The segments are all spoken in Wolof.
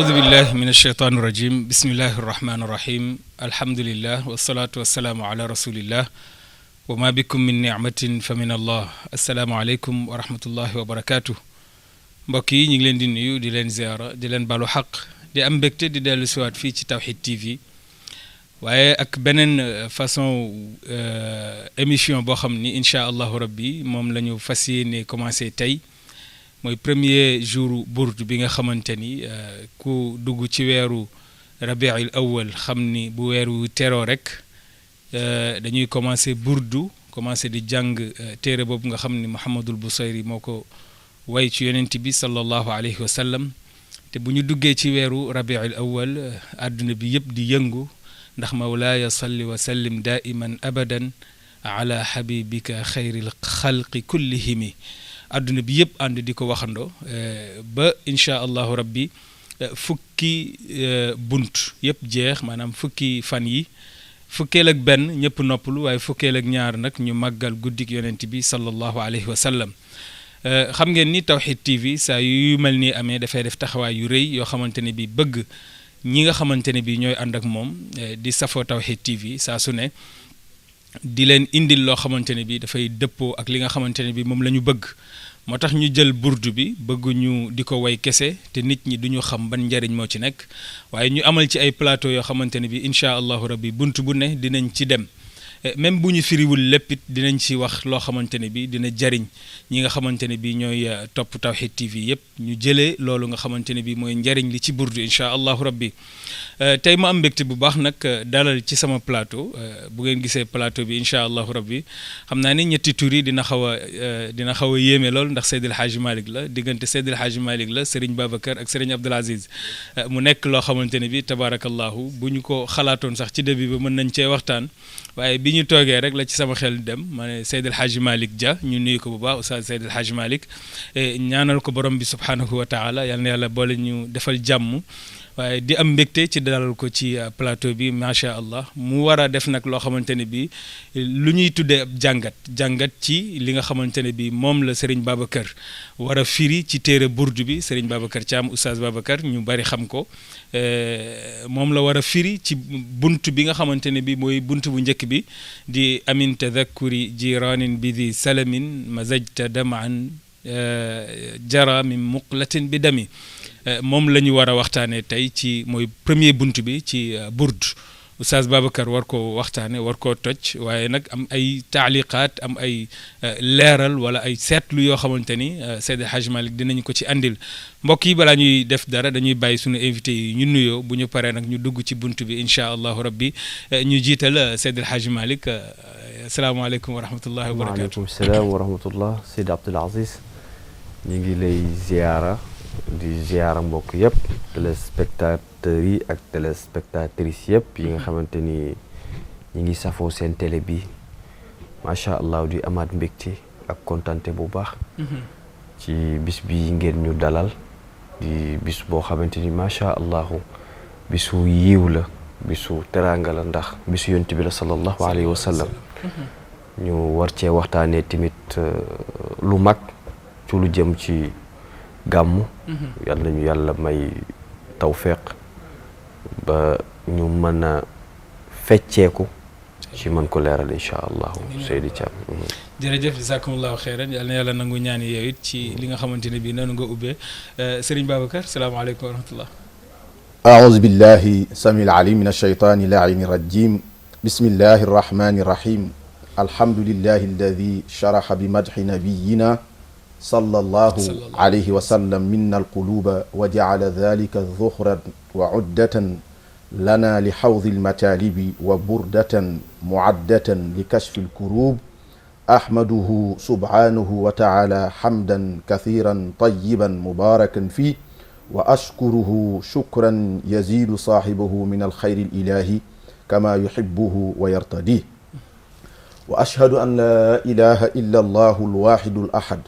أعوذ بالله من الشيطان الرجيم بسم الله الرحمن الرحيم الحمد لله والصلاة والسلام على رسول الله وما بكم من نعمة فمن الله السلام عليكم ورحمة الله وبركاته mbokk yi ñu ngi leen di nuyu di leen ziara di leen balu xaq di am mbégte di dellu siwaat fii ci Tawhid TV waaye ak beneen façon émission boo xam ni incha allahu rabbi moom la ñu fas yéene commencé tey mooy premier jour burdu bi nga xamante ni ku dugg ci weeru rabiul awwal xam ni bu weeru teroo rek dañuy commencé burdu commencé di jàng téere boobu nga xam ni Muhammadul Busayri moo ko way ci yonent bi sallallahu alayhi wa sallam te bu ñu duggee ci weeru rabiul awwal àdduna bi yëpp di yëngu ndax mawlaaya salli wa sallim daiman abadan ala habibika xayril xalqi kullihimi àdduna bi yëpp ànd di ko waxandoo ba incha allahu rabbi fukki bunt yëpp jeex maanaam fukki fan yi fukkeel ak benn ñëpp noppalu waaye fukkeel ak ñaar nag ñu màggal guddik yonent bi sallallahu alayhi wa sallam xam ngeen ni Tawhid TV saa yu mel nii amee dafay def taxawaay yu rëy yoo xamante ne bi bëgg ñi nga xamante ne bi ñooy ànd ak moom di safoo Tawhid TV saa su ne di leen indil loo xamante ne bi dafay dëppoo ak li nga xamante ne bi moom la ñu bëgg moo tax ñu jël burdu bi bëgguñu di ko way kese te nit ñi duñu xam ban njariñ moo ci nekk waaye ñu amal ci ay plateau yoo xamante ne bi incha allahu rabbi bunt bu ne dinañ ci dem même bu ñu firiwul lépp it dinañ ci wax loo xamante ne bi dina jariñ ñi nga xamante ne bi ñooy topp Tawhid TV yëpp ñu jëlee loolu nga xamante ne bi mooy njariñ li ci burdu incha allahu rabbi tey ma am mbégte bu baax nag dalal ci sama plateau bu ngeen gisee plateau bi incha allahu rabbi xam naa ni ñetti tur yi dina xaw a yéeme lool ndax Seydil Hadji Malick la diggante Seydil Hadji Malick la Serigne Babacar ak Serigne Abdoul Aziz mu nekk loo xamante ne bi tabaarakallahu bu ñu ko xalaatoon sax ci début ba mën nañ cee waxtaan waaye bi ñu toogee rek la ci sama xel dem ma ne Seydil Hadji Malick Dia ñu nuyu ko bu baax Oustaz Seydil Hadji Malick ñaanal ko borom bi subhanahu wa taala yal na yàlla boole ñu defal jàmm waaye di am mbégte ci dalal ko ci plateau bi macha allah mu war a def nag loo xamante ne bi lu ñuy tuddee ab jàngat ci li nga xamante ne bi moom la Serigne Babacar war a firi ci téere burdu bi Serigne Babacar Thiam Oustaz Babacar ñu bari xam ko moom la war a firi ci bunt bi nga xamante ne bi mooy bunt bu njëkk bi di amin tadakkuri jiranin bi di salamin mazajta damaan jara min muqlatin bi dami moom la ñu war a waxtaanee tey ci mooy premier bunt bi ci burd Oustaz Babacar war koo waxtaane war koo toj waaye nag am ay taaliqaat am ay leeral wala ay seetlu yoo xamante ni Seydi Hadji Malick dinañ ko ci andil mbokk yi balaa ñuy def dara dañuy bàyyi suñu invité yi ñu nuyoo bu ñu paree nag ñu dugg ci bunt bi incha allahu rabbi ñu jiital Seydi Hadji Malick asalaamaaleykum wa rahmatullahi wa barakatu. waaleykum salaam wa rahmatullah Seydi Abdoul Aziz ñu ngi lay ziara di ziara mbokk yëpp téléspectateurs yi ak téléspectatrices yëpp yi nga xamante ni ñi ngi safoo seen télé bi macha allah di amaat mbégte ak kontante bu baax ci bis bi ngeen ñu dalal di bis boo xamante ni macha allah bisu yiw la bisu teraanga la ndax bisu yonent bi la sallallahu alayhi wa sallam ñu war cee waxtaanee tamit lu mag ci lu jëm ci gàmmu yàlla nañu yàlla may tawfeex ba ñu mën a fecceeku ci mën ko leeral incha allahu Seydi Thiam jërëjëf jazakumullahu xeyran yàlla na yàlla nangu ñaani yow it ci li nga xamante ne bii noonu nga ubbee Serigne Babacar salaamaaleykum wa rahmatullah أعوذ بالله السميع العليم من الشيطان اللعين الرجيم بسم الله الرحمن الرحيم الحمد لله الذي شرح بمدح نبينا صلى الله عليه وسلم منا القلوب وجعل ذلك ذخرا وعدة لنا لحوض المتالب وبردة معدة لكشف الكروب أحمده سبحانه وتعالى حمدا كثيرا طيبا مباركا فيه وأشكره شكرا يزيد صاحبه من الخير الإلهي كما يحبه ويرتديه وأشهد أن لا إله إلا الله الواحد الأحد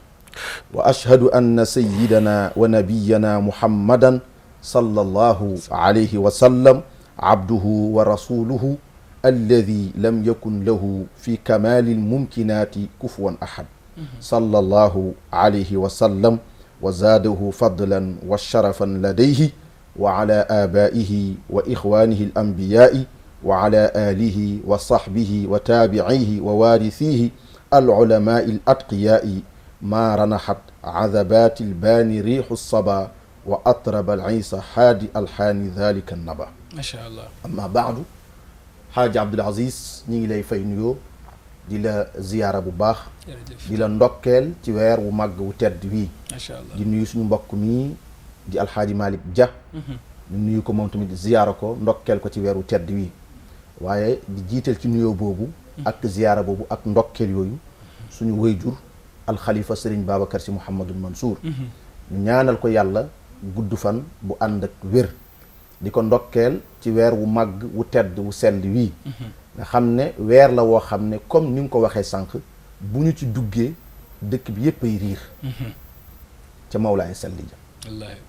وأشهد أن سيدنا ونبينا محمدا صلى الله عليه وسلم عبده ورسوله الذي لم يكن له في كمال الممكنات كفوا أحد صلى الله عليه وسلم وزاده فضلا وشرفا لديه wa ala abaihi wa ixwanihi al anbiyai wa ala alihi wa sahbihi wa taabicihi wa waarithihi al ulamai al atqiyai ma ranaxat عذبات الباني ريح الصبا وأطرب العيسى حادي الحاني ذلك النبا ما شاء الله. أما بعد حاج عبد العزيز ñi ngi lay fay nuyoo di la ziyaara bu baax di la ndokkeel ci weer wu màgg wu tedd wii macha allah di nuyu suñu mbokk mi di alxaaji Malick Dia ñu nuyu ko moom tamit ziyaara ko ndokkeel ko ci weer wu tedd wii waaye di jiital ci nuyoo boobu ak ziyaara boobu ak ndokkeel yooyu suñu wayjur alxalifa sëriñ Babacar si Mouhamadul Mansour ñu ñaanal ko yàlla gudd fan bu ànd ak wér di ko ndokkeel ci weer wu màgg wu tedd wu sell wii nga xam ne weer la woo xam ne comme ni nga ko waxee sànq bu ñu ci duggee dëkk bi yépp ay riir ca mawlaay selli ja wallaahi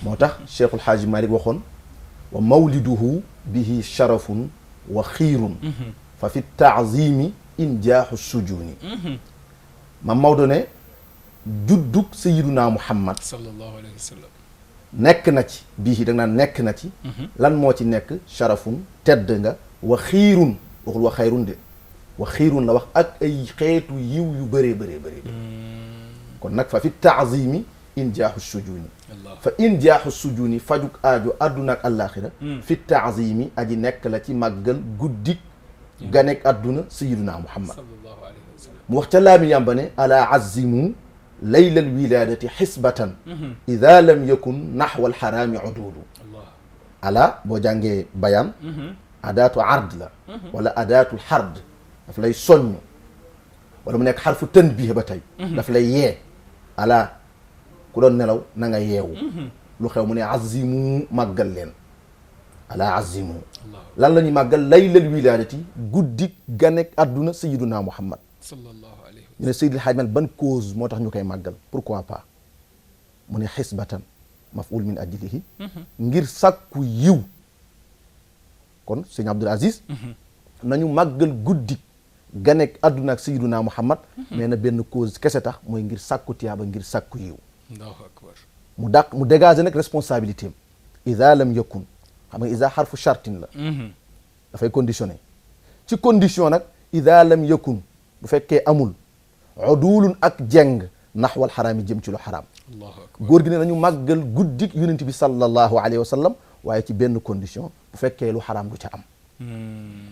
moo tax Cheikhul Xaaji Malik waxoon wa mawliduhu bihi sharafun wa xiirun fa fi taazimi injaaxu sujuni ma Maodo ne juddug sayiduna Muhammad sallallahu alayhi wa sallam nekk na ci bii da nga naan nekk na ci lan moo ci nekk sharafun tedd nga wa xiirun waxul wa xayrun de wa xiirun la wax ak ay xeetu yiw yu bëree bëree kon nag fa fi taazimi injaaxu sujuni fa injaaxu sujuni fajuk aajo adduna ak àllaaxira fi taazimi aji nekk la ci màggal guddik ganek adduna sayiduna Muhammad sallallahu alayhi wa sallam mu wax ca laami yàmba ne ala azimu layla alwiladati xisbatan ida lam yakun naxwa alxaraami uduulu ala boo jàngee bayaan adaatu ard la wala adaatu xard daf lay soññ wala mu nekk xarfu tanbiih ba tey daf lay yee ala ku doon nelaw na nga yeewu lu xew mu ne azimu màggal leen ala azimu lan la ñuy màggal laylal wiladati guddi ganek adduna sayiduna Muhammad sallallahu alayhi wa sallam ñu ne Seydil Hadj Malick ban cause moo tax ñu koy màggal pourquoi pas mu ne xisbatan maf'ul min ajlihi ngir sàkku yiw kon sëñ Abdul Aziz nañu màggal guddi ganek adduna ak sayiduna Muhammad mais na benn cause kese tax mooy ngir sàkku tiyaaba ngir sàkku yiw allahu akbar mu dégager nag responsabilité am ida lam yakun xam nga ida xarfu chartin la dafay conditionné ci condition nag ida lam yakun bu fekkee amul udulun ak jeng naxwal xaraam yi jëm ci lu xaraam allahu akbar góor gi ne nañu màggal guddik yonent bi sallallahu alayhi wa sallam waaye ci benn condition bu fekkee lu xaraam du ca am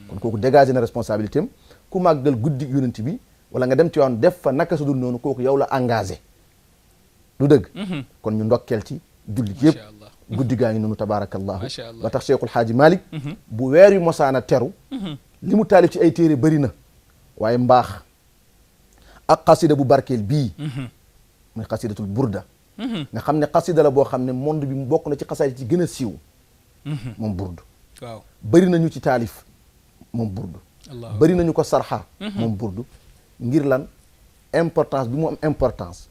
kon kooku dégagé na responsabilité am ku màggal guddik yonent bi wala nga dem ci yoon def fa naka su dul noonu kooku yow la engagé du dëgg kon ñu ndokkeel ci jullit yëpp guddi gaa ngi noonu tabaarakallahu ba tax Cheikhul Xaaji Malik bu weer yu mosaana teru li mu taalif ci ay téere bëri na waaye mbaax ak xasida bu barkeel bii muy xasidatul burda nga xam ne xasida la boo xam ne monde bi bokk na ci xasaay ci gën a siiw moom burdu waaw bëri nañu ci taalif moom burdu bëri nañu ko sarxa moom burdu ngir lan importance bi mu am importance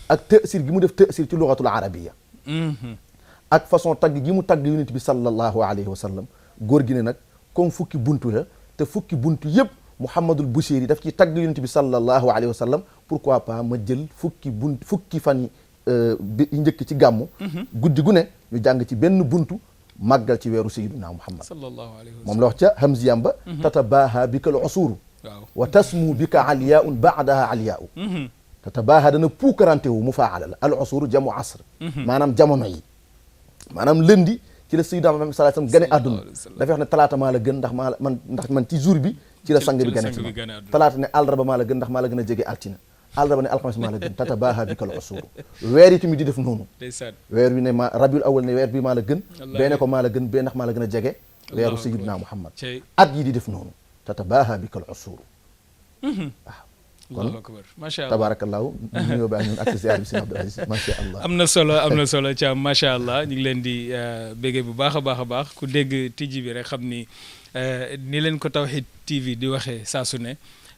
ak tësir gi mu def tësir ci lugatul arabiya ak façon tagg gi mu tagg yonent bi sallallahu alayhi wa sallam góor gi ne nag comme fukki buntu la te fukki buntu yëpp Mouhamadul Boucheyri daf ci tagg yonent bi sallallahu alayhi wa sallam pourquoi pas ma jël fukki fan yi njëkk ci gàmmu guddi gu ne ñu jàng ci benn buntu màggal ci weeru sayyiduna Muhammad sallallahu alayhi wa sallam moom la wax ca hamziyam ba tatabaha bika al usuru wa tasmu bika aliyaun baadaha aliyaau tatabaha dana puukarante wu mufaala la al usuru jamu asr maanaam jamono yi maanaam lëndi ci la sayyiduna Muhammad sallallahu alayhi wa sallam gane àdduna dafay wax ne talaata maa la gën ndax man ci jour bi ci la sang bi gane ci man talaata ne àllarba maa la gën ndax maa la gën a jege altina àllarba ne alxames maa la gën tatabaha bika al usuru weer yi tamit di def noonu weer wi ne ma rabiul awal ne weer bi maa la gën bee ne ko maa la gën bee ndax maa la gën a jege weeru sayyiduna Muhammad at yi di def noonu tatabaha bika al usuru waaw allahu akbar macha allah tabarakallahu ñëw baa ñun ak ziar bi sëñ Abdou Aziz macha allah am na solo Thiam macha allah ñu ngi leen di béggee bu baax a baax ku dégg tijji bi rek xam ni ni leen ko Tawhid TV di waxee saa su ne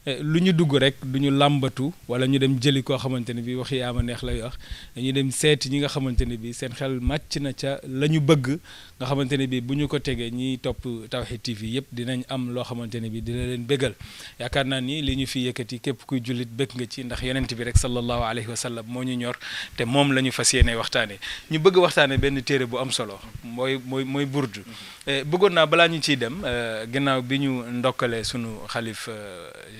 lu ñu dugg rek du ñu làmbatu wala ñu dem jëli koo xamante ne bi wax yaa ma neex lay wax dañuy dem seeti ñi nga xamante ne bi seen xel màcc na ca la ñu bëgg nga xamante ne bi bu ñu ko tegee ñiy topp Tawhid TV yëpp dinañ am loo xamante ne bi dina leen bégal yaakaar naa ni li ñu fi yëkkati képp kuy jullit bëgg nga ci ndax yonent bi rek sallallahu alayhi wa sallam moo ñu ñor te moom la ñu fas yéene waxtaane ñu bëgg waxtaane benn téere bu am solo mooy burdu bëggoon naa balaa ñu ciy dem ginnaaw bi ñu ndokkalee sunu xalif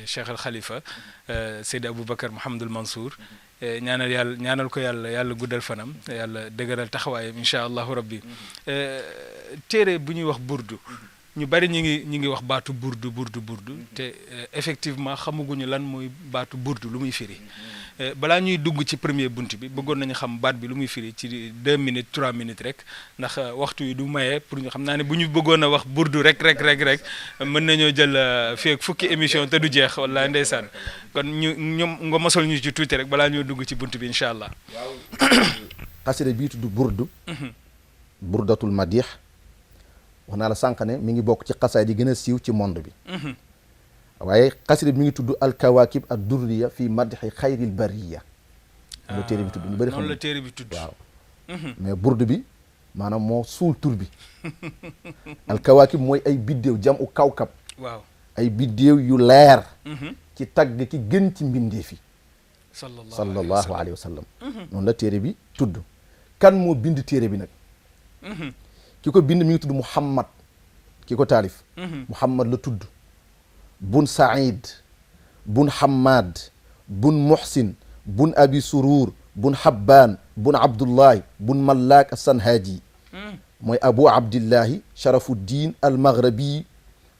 Cheikh al Khalifa Seydi Aboubacar Mouhamadul Mansour ñaanal ko yàlla guddal fanam yàlla dëgëral taxawaayam incha allahu rabbi téere bu ñuy wax burdu ñu bari ñi ngi wax baatu burdu te effectivement xamaguñu lan mooy baatu burdu lu muy firi balaa ñuy dugg ci premier bunt bi bëggoon nañu xam baat bi lu muy firi ci 2 minutes 3 minutes rek ndax waxtu yi du maye pour ñu xam naa ne bu ñu bëggoon a wax burdu rek mën nañoo jël fii ak fukki émission te du jeex wala ndeysaan kon ñoom nga mosal ñu ci tuuti rek balaa ñoo dugg ci bunt bi incha allah. xasida bii tudd burdu. burdatul madih wax naa la sànq ne mi ngi bokk ci xasaay yi gën a siiw ci monde bi. waaye xasida bi mi ngi tudd alkawakib ad durriya fi madhi xayril bariya. la téere bi tudd ñu bëri xam noonu la téere bi tudd waaw. mais burdu bi maanaam moo suul tur bi. alkawakib mooy ay biddéew jam u kawkab. waaw ay biddéew yu leer. ci tagg ki gën ci mbindeef yi. sallallahu alayhi wa sallam. noonu la téere bi tudd. kan moo bind téere bi nag. ki ko bind mi ngi tudd Muhammad ki ko taalif. Muhammad la tudd. bun Saïd bun Hammad bun Muhsin bun Abi Surur bun Habbaan bun Abdullahi bun Mallak as-Sanhaaji mooy Abu Abdillahi Sharafuddin al-Maghrabi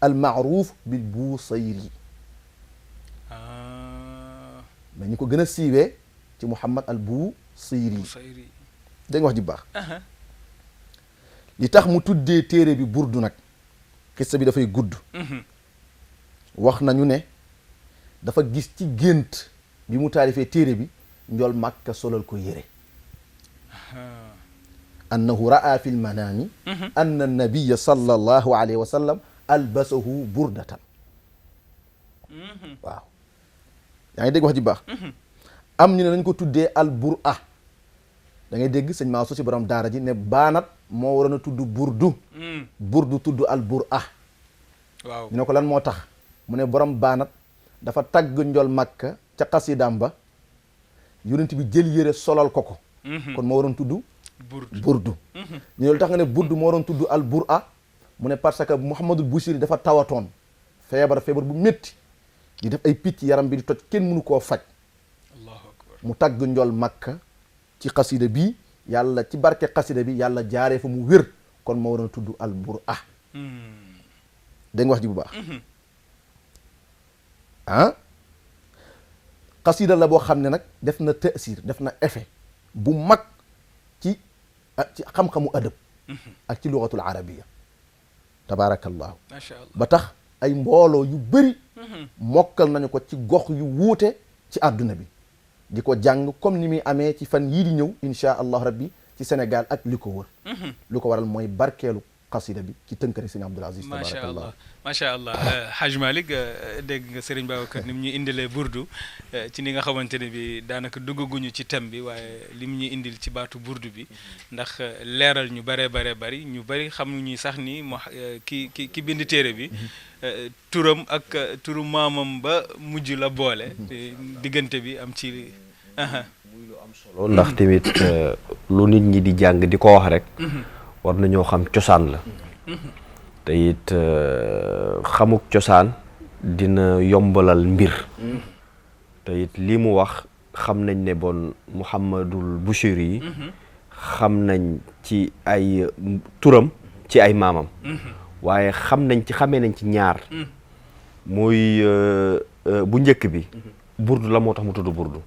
al-ma'ruf bil Busayri mais ñi ko gën a siiwee ci Muhammad al Busayri da nga wax ji baax li tax mu tuddee téere bi burdu nag xissa bi dafay gudd wax nañu ne dafa gis ci gént bi mu taalifee téere bi njool Màkka solal ko yére annahu ra'a fi lmanaami anna annabiya sallallahu alayhi wa sallam albasahu burdatan waaw yaa ngi dégg wax ji baax am ñu ne nañ ko tuddee al bur'a da ngay dégg sëñ Mansour si borom daara ji ne baanat moo waroon a tudd burdu burdu tudd al bur'a waaw ñu ne ko lan moo tax mu ne borom baanat dafa tagg njol Makka ca xasidaam ba yonent bi jël yére solal ko ko kon moo waroon tudd burdu ñu ne lu tax nga ne burdu moo waroon tudd al bur'a mu ne parce que Mouhamadul Busiri dafa tawatoon feebar bu métti di def ay picc yaram bi di toj kenn mënu koo faj Allahu akbar mu tagg njol Makka ci xasida bi yàlla ci barke xasida bi yàlla jaaree fa mu wér kon moo waroon tudd al bur'a dégg nga wax ji bu baax xasida la boo xam ne nag def na taasir def na effet bu mag ci xam-xamu adab ak ci lugatul arabiya tabaarakallahu macha allah ba tax ay mbooloo yu bëri mokkal nañu ko ci gox yu wuute ci àdduna bi di ko jàng comme ni muy amee ci fan yii di ñëw insha allah rabbi ci Sénégal ak li ko wër lu ko waral mooy barkeelu xasida bi ci tënkari sëñ Abdul Aziz tabarakallah macha allah Haj Malick dégg nga Serigne Babacar ni mu ñu indilee burdu ci ni nga xamante ne bi daanaka duggaguñu ci thème bi waaye li mu ñu indil ci baatu burdu bi ndax leeral ñu bari ñu bari xamuñu sax ni ki bind téere bi turam ak turu maamam ba mujj la boole diggante bi am ci muy lu am solo ndax tamit lu nit ñi di jàng di ko wax rek war nañoo xam cosaan la te it xamuk cosaan dina yombalal mbir te it lii mu wax xam nañ ne bon Muhammadul Busiri yi xam nañ ci ay turam ci ay maamam waaye xamee nañ ci ñaar muy bu njëkk bi burdu la moo tax mu tudd burdu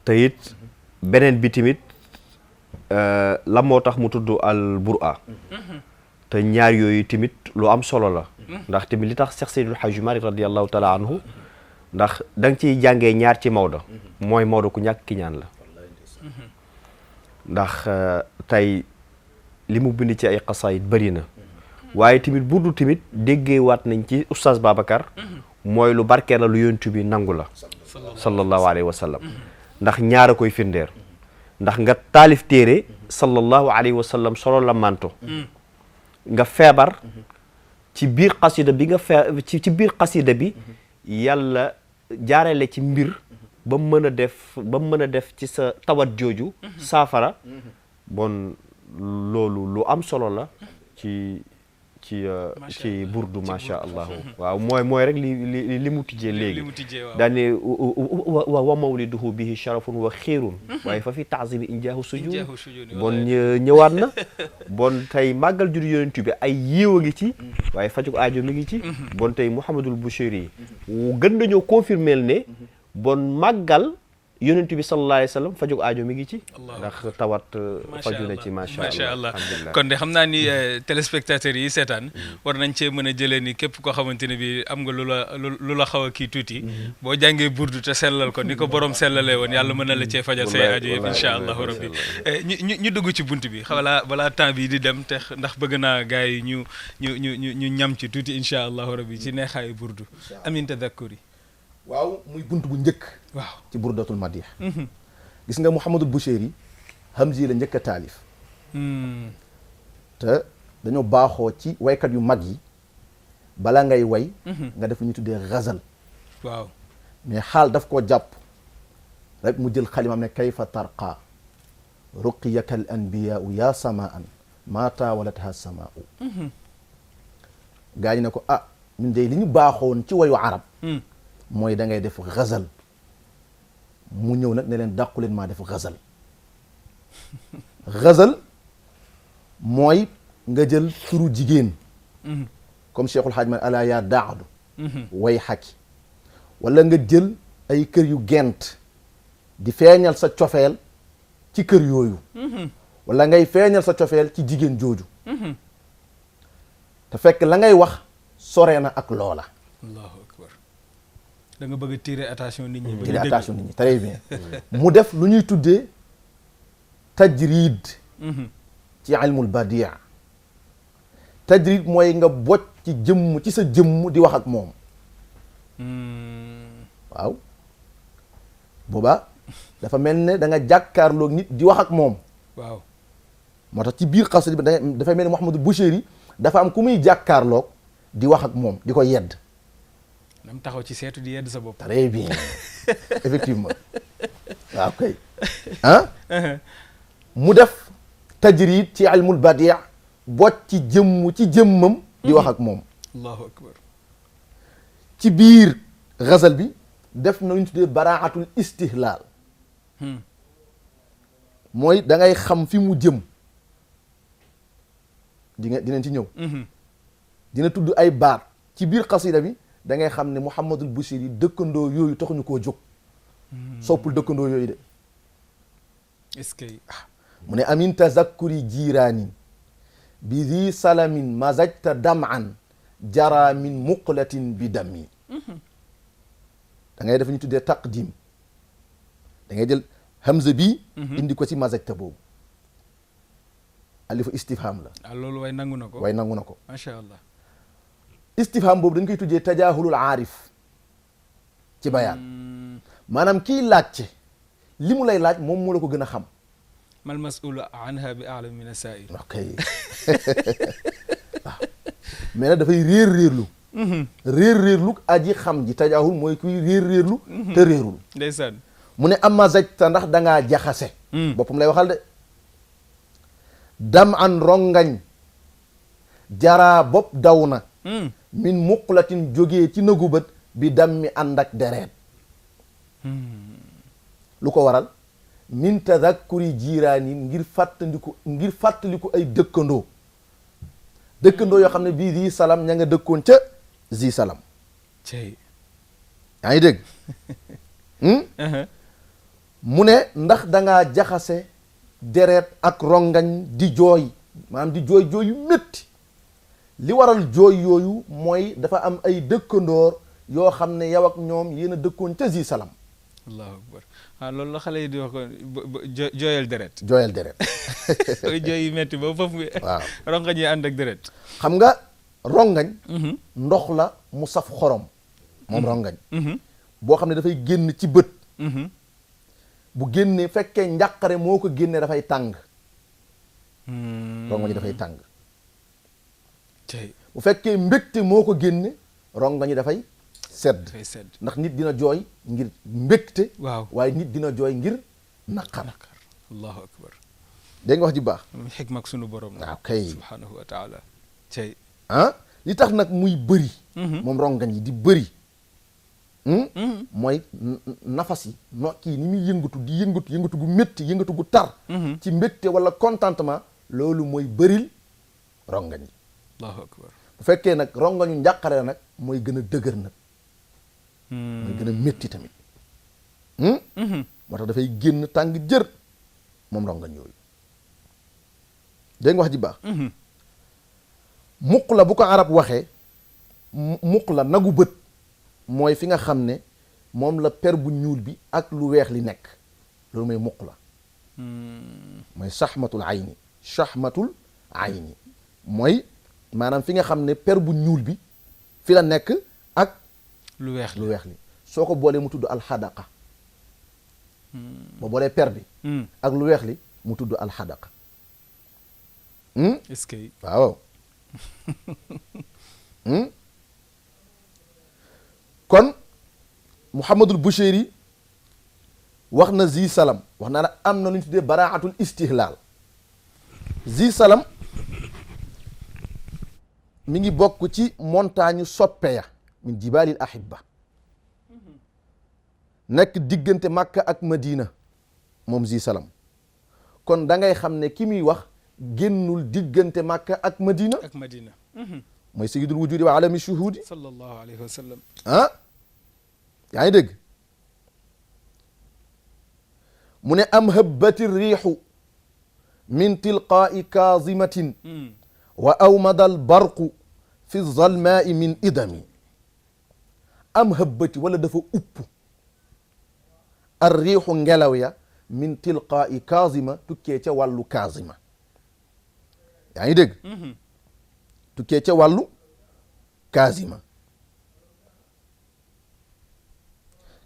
te it beneen bi tamit la moo tax mu tudd al bur'a te ñaar yooyu tamit lu am solo la ndax tamit li tax Cheikh Seydil Hadji Malick radiyallahu taala anhu ndax da nga ciy jàngee ñaar ci Maodo mooy Maodo ku ñàkk ki ñaan la ndax tey li mu bind ci ay xasaayid bëri na waaye tamit burdu tamit déggee waat nañ ci oustaz Babacar mooy lu barkee la lu yonent bi nangu la sallallahu alayhi wa sallam ndax ñaara koy firndeer ndax nga taalif téere sallallahu alayhi wa sallam solo la manto nga feebar ci biir xasida bi nga ci biir xasida bi yàlla jaarale ci mbir ba mu mën a def ci sa tawat jooju saafara bon loolu lu am solo la ci burdu macha allah waaw mooy rek li mu tijjee léegi daane wa mawliduhu bihi sharafun wa xiirun waaye fa fi taazimi injaahu sujud bon ñëwaat na bon tey màggal juddu yonent bi ay yiiw a ngi ci waaye fajug aajo mi ngi ci bon tey Mouhamadul Bouchayri gën nañoo confirmer ne bon màggal yonent bi sallallahu alayhi wa sallam fajug aajo mi ngi ci ndax tawat faju na ci macha allah kon de xam naa ni téléspectateurs yi seetaan war nañ cee mën a jëlee ni képp koo xamante ne bi am nga lu la xaw a kii tuuti boo jàngee burdu te sellal ko ni ko borom sellalee woon yàlla mën na la cee fajal say aajo yëpp incha allahu rabbi ñu dugg ci bunt bi balaa temps bi di dem te ndax bëgg naa gars yi ñu ñam ci tuuti incha allahu rabbi ci neexaayu burdu amin tadakkuri waaw muy bunt bu njëkk waaw ci burdatul madih gis nga Mouhamadul Bouchayri Hamzi la njëkk a taalif te dañoo baaxoo ci waykat yu mag yi bala ngay way nga def ñu tuddee ghazal waaw mais xaal daf koo jàpp rek mu jël xalimam ne kayfa tarqa ruqiyaka al anbiyaau ya samaan ma taawalatha samaau gaa ñi ne ko ah ñun de li ñu baaxoon ci wayu arab mooy da ngay def ghazal mu ñëw nag ne leen dàqu leen maa def ghazal ghazal mooy nga jël turu jigéen comme Cheikhul Hadj man ala yaa daadu way xaki wala nga jël ay kër yu gent di feeñal sa cofeel ci kër yooyu wala ngay feeñal sa cofeel ci jigéen jooju te fekk la ngay wax sore na ak loola allahu akbar da nga bëgg a tirer attention nit ñi tirer attention nit ñi très bien mu def lu ñuy tuddee tajrid ci ilmul badia tajrid mooy nga bocc ci jëmm ci sa jëmm di wax ak moom waaw booba dafa mel ne da nga jàkkaarloog nit di wax ak moom waaw moo tax ci biir xasida bi dafay mel ne Mouhamadou Bouchayri dafa am ku muy jàkkaarloog di wax ak moom di ko yedd nam taxaw ci seetu di yedd sa bopp très bien effectivement waaw kay ah mu def tajrid ci ilmul badia bocc ci jëmm ci jëmmam di wax ak moom allahu akbar ci biir ghazal bi def na lu ñu tuddee baraatul istihlaal mooy da ngay xam fi mu jëm dinañ ci ñëw dina tudd ay baat ci biir xasida bi da ngay xam ne Mouhamadul Bouchayri dëkkandoo yooyu taxuñu koo jóg soppul dëkkandoo yooyu de est-ce que mu ne amin tazakkuri jiiraani bi di salamin mazajta dam'an jara min muqlatin bi dammi da ngay def ñu tuddee taqdim da ngay jël hamza bi indi ko ci mazajta boobu alifu istifham la loolu way nangu na ko way nangu na ko macha allah istifham boobu dañ koy tuddee tajaahulul aarif ci bayaan maanaam kii laajte li mu lay laaj moom moo la ko gën a xam mal mas'ulu anha bi a'lam min as-sa'il ok waaw mais nag dafay réerlu réerlu aji xam ji tajaahul mooy kuy réerlu te réerul ndeysaan mu ne amma zajta ndax dangaa jaxase boppam lay waxal de dam an rongañ jaraa bopp daw na min muqlatin jógee ci nagu bët bi dam mi ànd ak dereet lu ko waral min tadakkuri jiiraani ngir fàttaliku ay dëkkandoo yoo xam ne bii zi salam ña nga dëkkoon ca zi salam yaa ngi dégg mu ne ndax dangaa jaxase deret ak rongañ di jooy maanaam di jooy yu métti li waral jooy yooyu mooy dafa am ay dëkkandoor yoo xam ne yow ak ñoom yéen a dëkkoon ca zi salam allahu akbar loolu la xale yi di wax ko jooyal deret jooyal deret jooy yu métti ba foofu waaw rongañ yi ànd ak deret xam nga rongañ ndox la mu saf xorom moom rongañ boo xam ne dafay génn ci bët bu génnee fekkee njàqare moo ko génnee dafay tàng rongañ dafay tàng bu fekkee mbégte moo ko génne rongañ dafay sedd ndax nit dina jooy ngir mbégte waaw waaye nit dina jooy ngir naqar allahu akbar dégg nga wax ji baax xikma ak sunu borom waaw kay subhanahu wa taala cey li tax nag muy bëri moom rongañ yi di bëri mooy nafas yi no kii ni muy yëngatu di yëngatu gu métti yëngatu gu tar ci mbégte wala contentement loolu mooy bëril rongañ yi allahu akbar bu fekkee nag rongañu njàqare la nag mooy gën a dëgër nag mooy gën a métti tamit moo tax dafay génn tàng jër moom rongañ yooyu dégg nga wax ji baax muq la bu ko arab waxee muq la nagu bët mooy fi nga xam ne moom la per bu ñuul bi ak lu weex li nekk loolu mooy muq la mooy saxmatul ayni mooy maanaam fi nga xam ne per bu ñuul bi fi la nekk ak lu weex li soo ko boolee mu tudd alxadaqa boo boolee per bi ak lu weex li mu tudd alxadaqa est-ce que waaw kon Muhammadul Busheeri wax na zi salam wax naa la am na lu ñu tuddee baraatul istihlaal zi salam mi ngi bokk ci montagne soppe ya min jibalil ahibba nekk diggante Makka ak Madina moom zi salam kon da ngay xam ne ki muy wax génnul diggante Makka ak Madina mooy sayyidul wujudi wa alami shuhudi sallallahu alayhi wa sallam yaa ngi dégg mu ne am habbati riixu min tilqaa'i kaazimatin wa awmada albarqu fi zalmaai min idami am habbati wala dafa upp ar riixu ngelaw ya min tilqaa'i kaazima tukkee ca wàllu kaazima yaa ngi dégg tukkee ca wàllu kaazima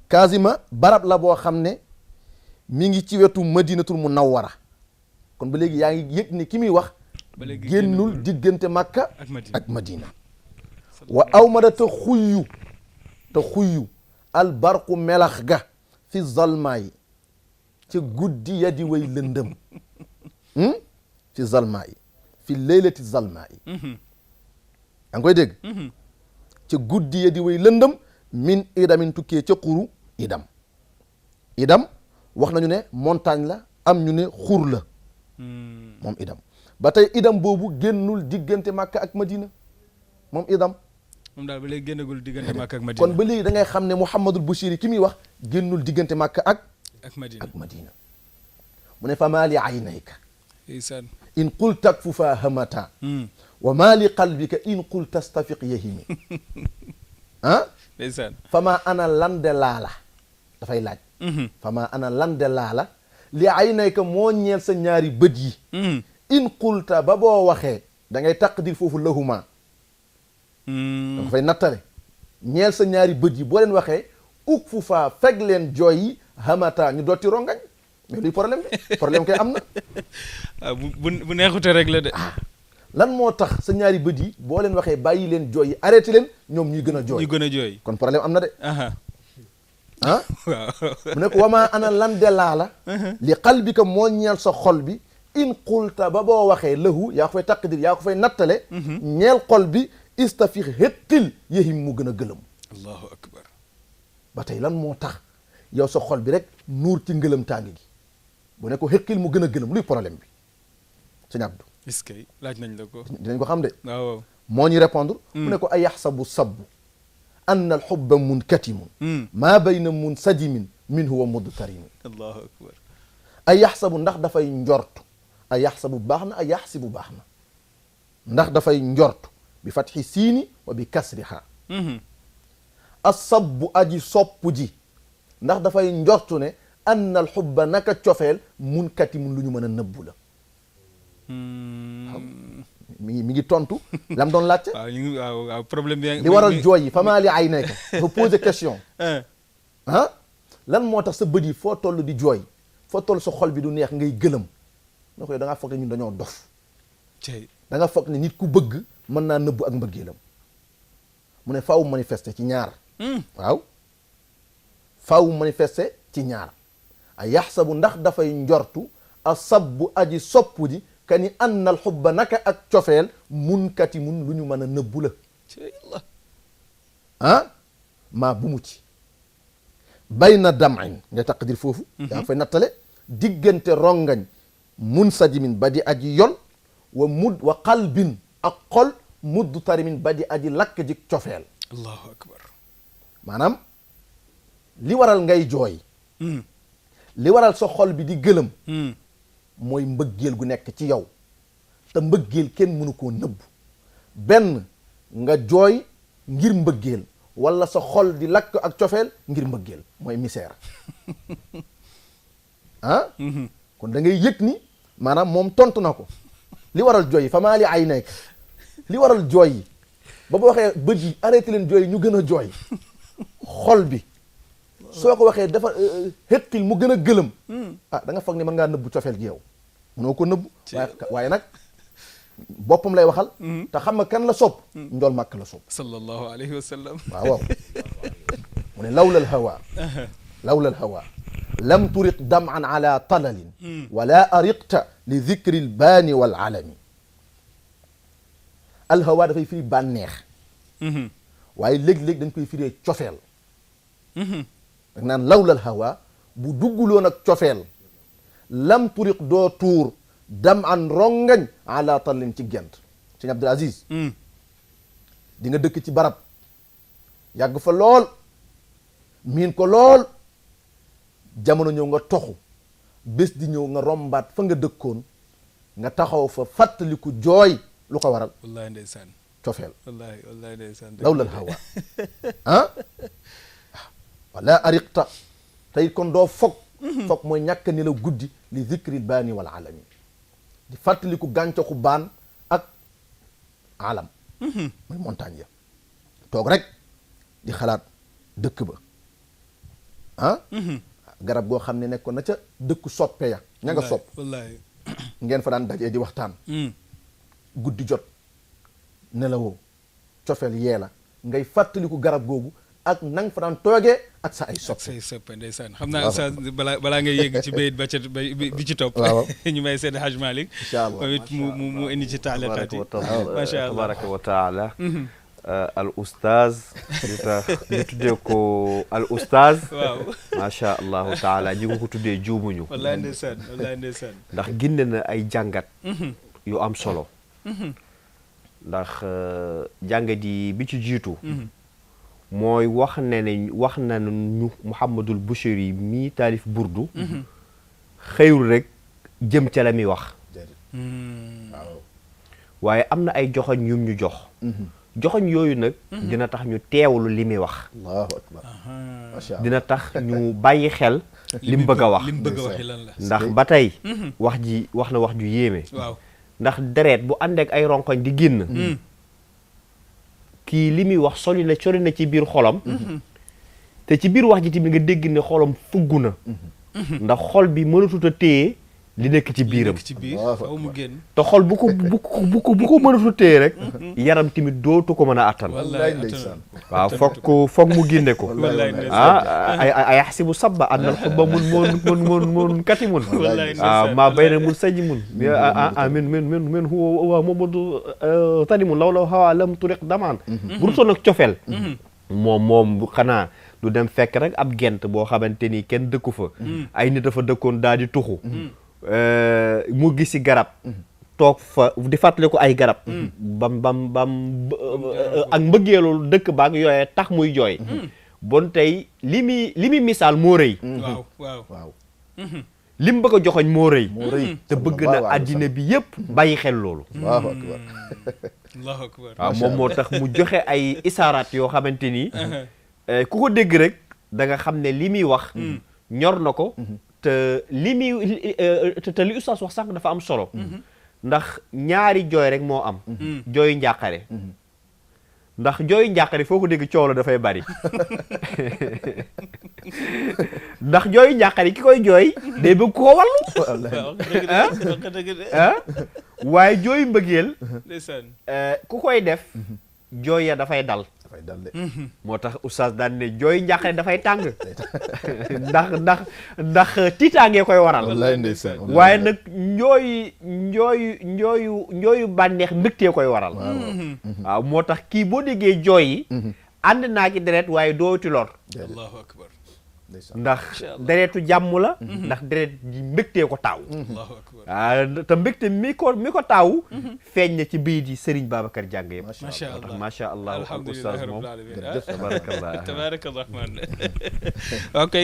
kaazima barab la boo xam ne mi ngi ci wetu madinatul munawwara kon ba léegi yaa ngi yëg ne ki muy wax génnul diggante Makka ak Madina wa awmada te xuyyu albarqu melax ga fi zalmaa yi ci guddi ya di way lëndëm fi zalmaa yi fi leylati zalmaa yi yaa ngi koy dégg ci guddi ya di way lëndëm min idamin tukkee ca xuru idam wax nañu ne montagne la am ñu ne xur la moom idam ba tey idam boobu génnul diggante Makka ak Madina moom idam moom daal ba léegi génnagul diggante Makka ak Madina kon ba léegi da ngay xam ne Muhammadul Busiri ki muy wax génnul diggante Makka ak Madina mu ne fa maa li aynayka in qulta akfufa hamata wa maa li qalbika in qulta stafiq yahimi fama ana lande laala dafay laaj fama ana lande laala li aynayka moo ñeel sa ñaari bët yi in qulta ba boo waxee da ngay taqdir foofu lahuma danga fay nattale ñeel sa ñaari bët yi boo leen waxee uk fu faa feg leen jooy yi hamata ñu dotti rongañ mais luy problème kay am na bu neexute rek la de lan moo tax sa ñaari bët yi boo leen waxee bàyyi leen jooy yi arrêté leen ñoom ñuy gën a jooy kon problème am na de waaw mu ne ko wamaa ana lan de laala li qalbika moo ñeel sa xol bi in qulta ba boo waxee lahu yaa ko fay taqdir yaa ko fay nattale ñeel xol bi istafix héttil yéhim mu gën a gëlëm allahu akbar ba tey lan moo tax yow sa xol bi rek nuur ci ngëlëm tàng gi bu ne ko xéqil mu gën a gëlëm luy problème bi sëñ Abdou est-ce que laaj nañ la ko dinañ ko xam de waaw moo ñu répondre mu ne ko ay yaxsabu sabbu anna alxubba munkatimun maa bayna munsajimin minhu wa mudtarimin allahu akbar ay yaxsabu ndax dafay njort ay yaxsabu baax na ay yaxsibu baax na ndax dafay njort bi fatxi siini wa bi kasriha asabbu aji soppu ji ndax dafay njortu ne anna alxubba naka cofeel munkatimun lu ñu mën a nëbbu la mi ngi tontu lam doon laajte. waaw problème bi li waral jooy yi famaa li aynayka dafa poser question. lan moo tax sa bët yi foo toll di jooy foo toll sa xol bi du neex ngay gëlëm na koy da ngaa foog ne ñun dañoo dof. da nga foog ne nit ku bëgg mën naa nëbbu ak mbëggeelam mu ne faaw manifester ci ñaar. waaw faaw manifester ci ñaar a yaxsabu ndax dafay njortu a sabbu aji soppu ji ka ni annal xubba naka ak cofeel munkati mun lu ñu mën a nëbbu la maa bu mu ci bayna dam'in nga taqdir foofu yaa ngi fay nattale diggante rongañ mun sajimin ba di aji yol wa qalbin ak xol mudd tarimin ba di aji lakk ji cofeel allahu akbar maanaam li waral ngay jooy li waral sa xol bi di gëlëm mooy mbëggeel gu nekk ci yow te mbëggeel kenn mënu koo nëbb benn nga jooy ngir mbëggeel wala sa xol di lakk ak cofeel ngir mbëggeel mooy misère kon da ngay yëg ni maanaam moom tontu na ko li waral jooy yi fa maa li ay nekk li waral jooy yi ba ba waxee bët yi arrêté leen jooy yi ñu gën a jooy xol bi soo ko waxee dafa xëqil mu gën a gëlëm da nga foog ni mën ngaa nëbbu cofeel gi yow mënoo ko nëbbu waaye nag boppam lay waxal te xam nga kan la sopp njool màkk la sopp sallallahu alayhi wa sallam waaw mu ne lawla al hawa lam turiq dam'an ala talalin wala ariqta li dhikri al baani wal alami al hawa dafay firi bànneex waaye léeg-léeg dañ koy firee cofeel dag naan lawla al hawa bu dugguloon ak cofeel lam turiq doo tuur dam'an rongañ ala talalin ci gent sëñ Abdul Aziz di nga dëkk ci barab yàgg fa lool miin ko lool jamono ñëw nga toxu bés di ñëw nga rombaat fa nga dëkkoon nga taxaw fa fàttaliku jooy lu ko waral wallahi ndeysaan cofeel wallahi ndeysaan lawla al hawa wala ariqta tey kon doo foog mooy ñàkk ni la guddi li zikril baani wal alami di fàttaliku gàncaxu baan ak alam mooy montagne ya toog rek di xalaat dëkk ba garab goo xam ne nekkoon na ca dëkku soppe ya ña nga sopp wallahi ngeen fa daan dajee di waxtaan guddi jot nelawoo cofeel yee la ngay fàttaliku garab googu ak nang fa daan toogee ak sa ay soppe say soppe ndeysaan xam naa sa balaa ngay yegg ci bayit ba ca bi ci topp ñu may Seydi Hadj Malick incha allah moom it mu indi ci taaliqaat yi macha allah tabaraka wa taala al oustaz ñu tuddee ko al oustaz waaw macha allahu taala ñi nga ko tuddee juumuñu wallahi ndeysaan ndax ginne na ay jàngat yu am solo ndax jàngat yi bi ci jiitu mooy wax na ñu Muhammadul Bushiri mii taalif burdu xëyul rek jëm ca la muy wax waaye am na ay joxoñ yum ñu jox joxoñ yooyu nag dina tax ñu teewlu li muy wax allahu akbar dina tax ñu bàyyi xel li mu bëgg a wax ndax ba tey wax ji wax na wax ju yéeme waaw ndax deret bu àndeek ay ronkoñ di génn kii li muy wax sori na ci biir xolam te ci biir wax ji tamit nga dégg ne xolam fugg na ndax xol bi mënatut a téye li nekk ci biiram faaw mu génn te xol bu ko mënatut a téye rek yaram tamit dootu ko mën a attan waaw foog mu génne ko ay yaxsibu sabba anna al xubba mun katimun maa bayna mun sajimun min huwa mamadu tanimun law hawa lam turiq damaan bu dutoon ak cofeel moom xanaa du dem fekk rek ab gent boo xamante ni kenn dëkku fa ay nit dafa dëkkoon daal di tuxu mu gisi garab toog fa di fàttali ko ay garab bam ak mbëggeelu dëkk baak yooyee tax muy jooy bon tey li muy misaal moo rëy waaw li mu bëgg a joxoñ moo rëy te bëgg na àddina bi yépp bàyyi xel loolu allahu akbar waaw moom moo tax mu joxe ay isaaraat yoo xamante ni ku ko dégg rek da nga xam ne li muy wax ñor na ko te li ustaas wax sànq dafa am solo ndax ñaari jooy rek moo am jooyu njàqare ndax jooyu njàqare foo ko dégg coow la dafay bari ndax jooyu njàqare ki koy jooy day bëgg koo wallu waaye jooyu mbëggeel ku koy def jooy ya dafay dal moo tax oustaz daan ne jooyu njàqare dafay tàng ndax tiitaangee koy waral waaye nag njooyu bànneex mbégtee koy waral waaw moo tax kii boo déggee jooy yi ànd naa ci deret waaye dooti lor allahu akbar ndax deretu jàmm la ndax deret ji mbégtee ko taaw waaw te mbégte mi ko taaw feeñ na ci bayit yi Serigne Babacar jàng yëpp macha allah ak oustaz moom tabarakallah rahman ok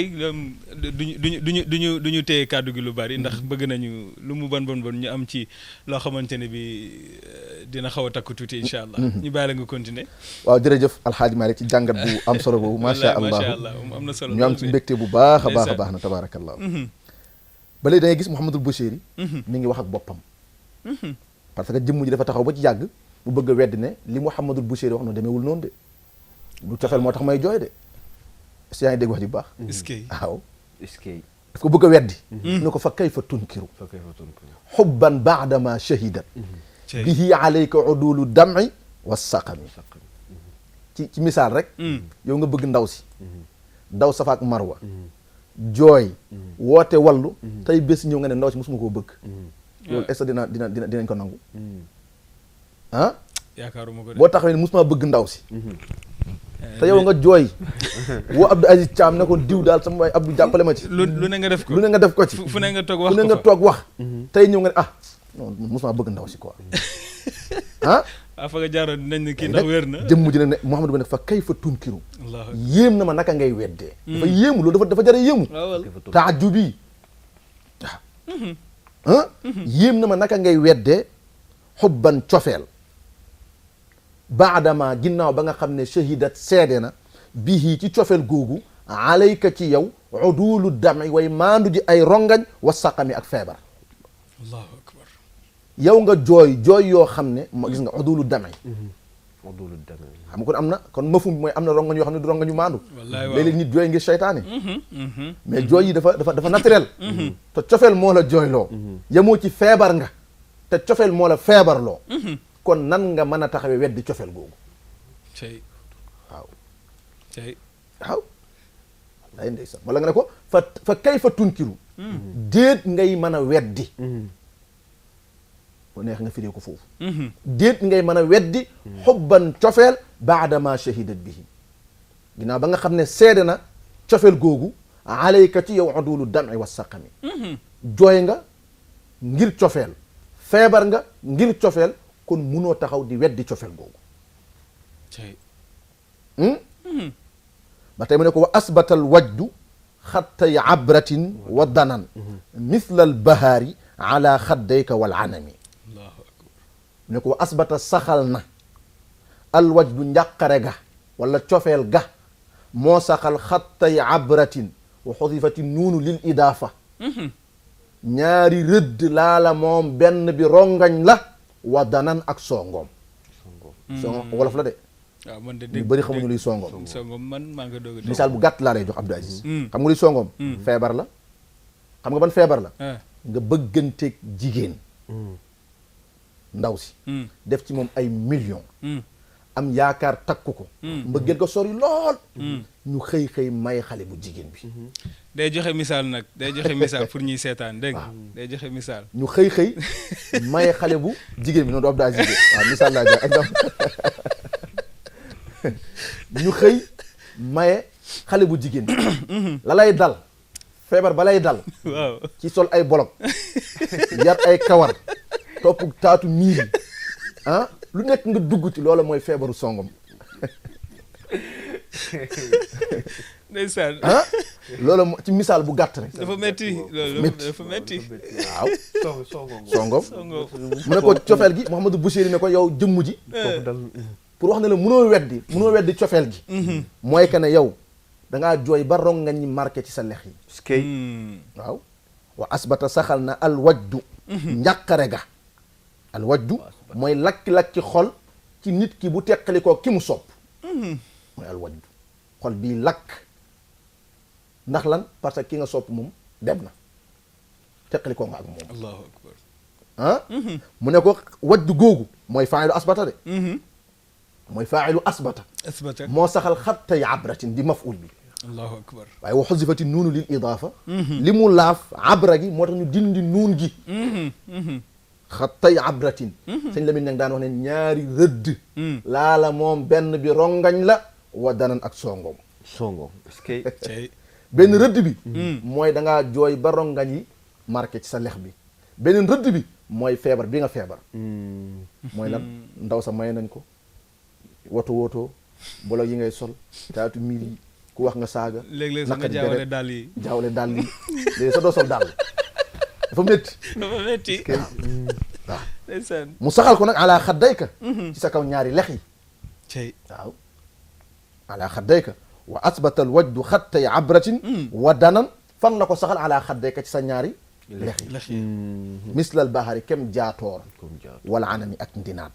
duñu téye kàddu gi lu bari ndax bëgg nañu lu mu bon ñu am ci loo xamante ne bi dina xaw a takku tuuti incha allah ñu bàyyi la nga continuer waaw jërëjëf alxaaji Malick ci jàngat bu am solo boobu macha allah am na solo ñu am ci mbégte bu baax a baax na tabarakallah ba léegi da ngay gis Mouhamadul Boucheyri mi ngi wax ak boppam parce que jëmm ji dafa taxaw ba ci yàgg bu bëgg a weddi ne li Mouhamadul Boucheyri wax noonu demeewul noonu de du cofeel moo tax may jooy de est-ce que yaa ngi dégg wax ji bu baax waaw daf ko bëgg a weddi ne ko fa kayfa tunkiru xubban baadama shahidat bihi alayka udulu dam'i wa saqami ci misaal rek yow nga bëgg ndaw si daw safa ak marwa jooy woote wallu tey bés ñëw nga ne ndaw si mosuma koo bëgg loolu est-ce que dinañ ko nangu ah yaakaaruma ko de boo taxawee ne mosuma bëgg ndaw si te yow nga jooy woo Abdou Aziz Thiam ne ko diw daal sama waay Abdou jàppale ma ci lu ne nga def ko lu ne nga def ko ci fu ne nga toog wax fu ne nga toog wax tey ñëw nga ne non mosuma bëgg ndaw si quoi fa nga jaaroon dinañ ne kii ndax wér na jëmm ji ne Mouhamadou ba ne fa kay fa tunkiru yéem na ma naka ngay weddee dafa yéemu loolu dafa jara yéemu taajubi waaw yéem na ma naka ngay weddee xubban cofeel baadama ginnaaw ba nga xam ne shahidat seede na bihi ci cofeel googu alayka ci yow udulu dami way maandu ji ay rongañ wa saqami ak feebar allahu akbar yow nga jooy yoo xam ne gis nga udulu dami xam nga kon am na kon mafum mooy am na rongañ yoo xam ne du rongañ yu maandu léeg-léeg nit jooy ngir seytaane mais jooy yi dafa naturel te cofeel moo la jooyloo yemoo ci feebar nga te cofeel moo la feebarloo kon nan nga mën a taxawee weddi cofeel googu waaw lay ndeysaan wala nga ne ko fa kay fa tunkiru déet ngay mën a weddi bu neex nga firee ko foofu déet ngay mën a weddi xubban cofeel baadama shahidat bihi ginnaaw ba nga xam ne seede na cofeel googu alayka ci yow udulu dami wa saqami jooy nga ngir cofeel feebar nga ngir cofeel kon munoo taxaw di weddi cofeel googu ba tey mu ne ko wa asbatal wajdu xattay abratin wa danan mithla al bahaari ala xaddayka wal anami ne ko wa asbata saxal na al wajdu njàqare ga wala cofeel ga moo saxal xattay abratin wa xudifati nuunu lil idaafa ñaari rëdd laala moom benn bi rongañ la wa danan ak songoom wolof la de waaw man de ñu bëri xamuñu luy songoom man maa nga doog a misaal bu gàtt laa lay jox Abdou Aziz xam nga luy songoom feebar la xam nga ban feebar la nga bëgganteeg jigéen ndaw si def ci moom ay millions am yaakaar takku ko mbëggeel ko sori lool ñu xëy may xale bu jigéen bi day joxe misaal nag day joxe misaal pour ñuy seetaan dégg nga day joxe misaal ñu xëy may xale bu jigéen bi noonu du Abdou Aziz waaw misaal laa jox exemple ñu xëy maye xale bu jigéen bi la lay dal feebar ba lay dal waaw ci sol ay bolok yar ay kawar topp taatu miiri lu nekk nga dugg ci loola mooy feebaru songom ndeysaan loola ci misaal bu gàtt rek dafa metti loolu dafa metti waaw songom mu ne ko cofeel gi Mouhamadou Boucheyri ne ko yow jëmm ji pour wax ne la munoo weddi cofeel gi mooy que ne yow dangaa jooy ba rong nga ñi marqué ci sa lex yi waaw wa asbata saxal na al wajdu njàqare ga al wajdu mooy lakki-lakki xol ci nit ki bu teqalikoo ki mu sopp mooy al wajdu xol bii lakk ndax lan parce que ki nga sopp moom dem na teqalikoo nga ak moom allahu akbar mu ne ko wajdu googu mooy faa'ilu asbata de mooy faa'ilu asbata moo saxal xattay abratin di maf'ul bi allahu akbar waaye wa xusifati nuunu lil idaafa li mu laaf abra gi moo tax ñu dindi nuun gi xattay abratin sëñ Lamin nag daan wax ne ñaari rëdd laala moom benn bi rongañ la wa danan ak songoom est-ce que benn rëdd bi mooy da ngaa jooy ba rongañ yi marqué ci sa lex bi beneen rëdd bi mooy feebar bi nga feebar mooy lan ndaw sa may nañ ko woto bolo yi ngay sol taatu miir yi ku wax nga saaga léeg-léeg sax nga jaawale dàll yi léegi sa doo sol dàll dafa métti waaw ndeysaan mu saxal ko nag ala xaddayka ci sa kaw ñaari lex yi waaw ala xaddayka wa asbata al wajdu xattay abratin wa danan fan la ko saxal ala xaddayka ci sa ñaari lex yi mislal bahari kem jaatoor wala anami ak ndinaat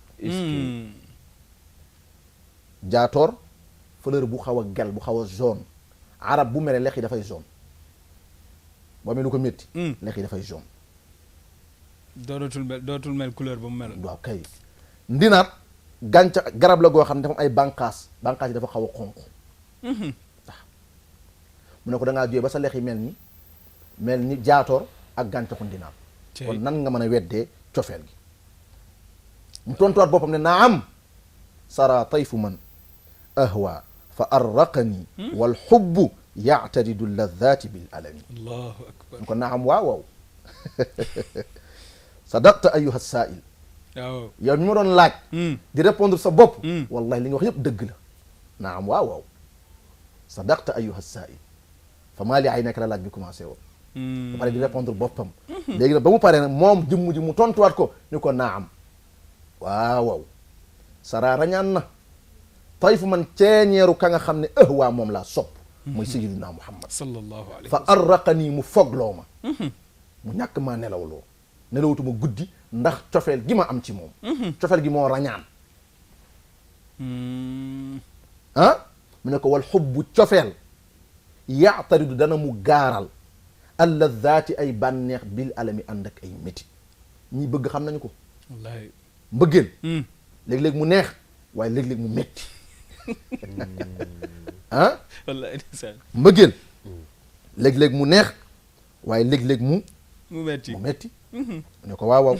jaatoor fleur bu xaw a gel bu xaw a jaune arab bu mel ne lex yi dafay jaune boo amee lu ko métti lex yi dafay jaune dootul mel couleur ba mu mel waaw kay ndinaat gàncax garab la goo xam ne dafa am ay bànqaas yi dafa xaw a xonq waaw mu ne ko da ngaa jógee ba sa lex yi mel ni jaatoor ak gàncaxu ndinaat kon nan nga mën a weddee cofeel gi mu tontuwaat boppam ne naam sara tayfu man ahwa fa arraqani wal xubbu yaatadidu laddaati bil alami allahu akbar ko naam waaw sadaqta ayuha saail waaw yow mi ma doon laaj di répondre sa bopp wallahi li nga wax yëpp dëgg la naam waaw sadaqta ayuha saail fa maa li ay nekk la laaj bi commencé woon ba pare di répondre boppam léegi nag ba mu paree nag moom jëmm ji mu tontuwaat ko ñu ko naam waaw sara rañaan na tayfu man ceeñeeru ka nga xam ne waa moom laa sopp mooy sayyidina Muhammad sallallahu alayhi fa arraqanii mu fogloo ma mu ñàkk maa nelawutuma guddi ndax cofeel gi ma am ci moom cofeel gi moo rañaan mu ne ko wal xubbu cofeel yaataridu dana mu gaaral alladaati ay bànneex bil alami ànd ak ay métit ñi bëgg xam nañu ko wallahi mbëggeel léeg-léeg mu neex waaye léeg-léeg mu métti wallahi ndeysaan mbëggeel léeg-léeg mu neex waaye léeg-léeg mu métti ne ko waaw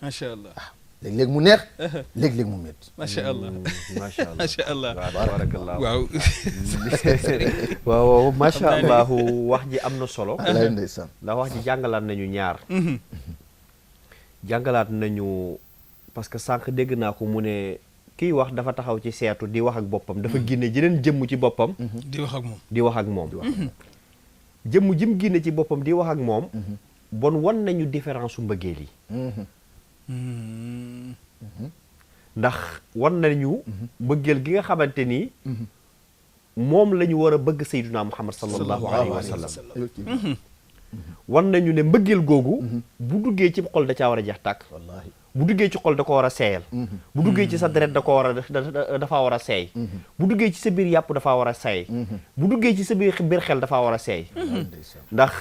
macha allah léeg-léeg mu neex léeg-léeg mu métti macha allah macha allah barakallah waaw waaw macha allah wax ji am na solo lay ndeysaan ndax wax ji jàngalaat nañu ñaar jàngalaat nañu parce que sànq dégg naa ko mu ne kiy wax dafa taxaw ci seetu di wax ak boppam dafa génne jeneen jëmm ci boppam di wax ak moom jëmm jim génne ci boppam di wax ak moom bon wan nañu différence su mbëggeel yi ndax wan nañu mbëggeel gi nga xamante ni moom la ñu war a bëgg sayyiduna Muhammad sallallahu alayhi wa sallam wan nañu ne mbëggeel googu bu duggee ci xol da caa war a jeex tàkk wallaahi bu duggee ci xol da ko war a seeyal bu duggee ci sa deret da ko war a dafa war a seey bu duggee ci sa biir yàpp dafa war a seey bu duggee ci sa biir xel dafa war a seey ndax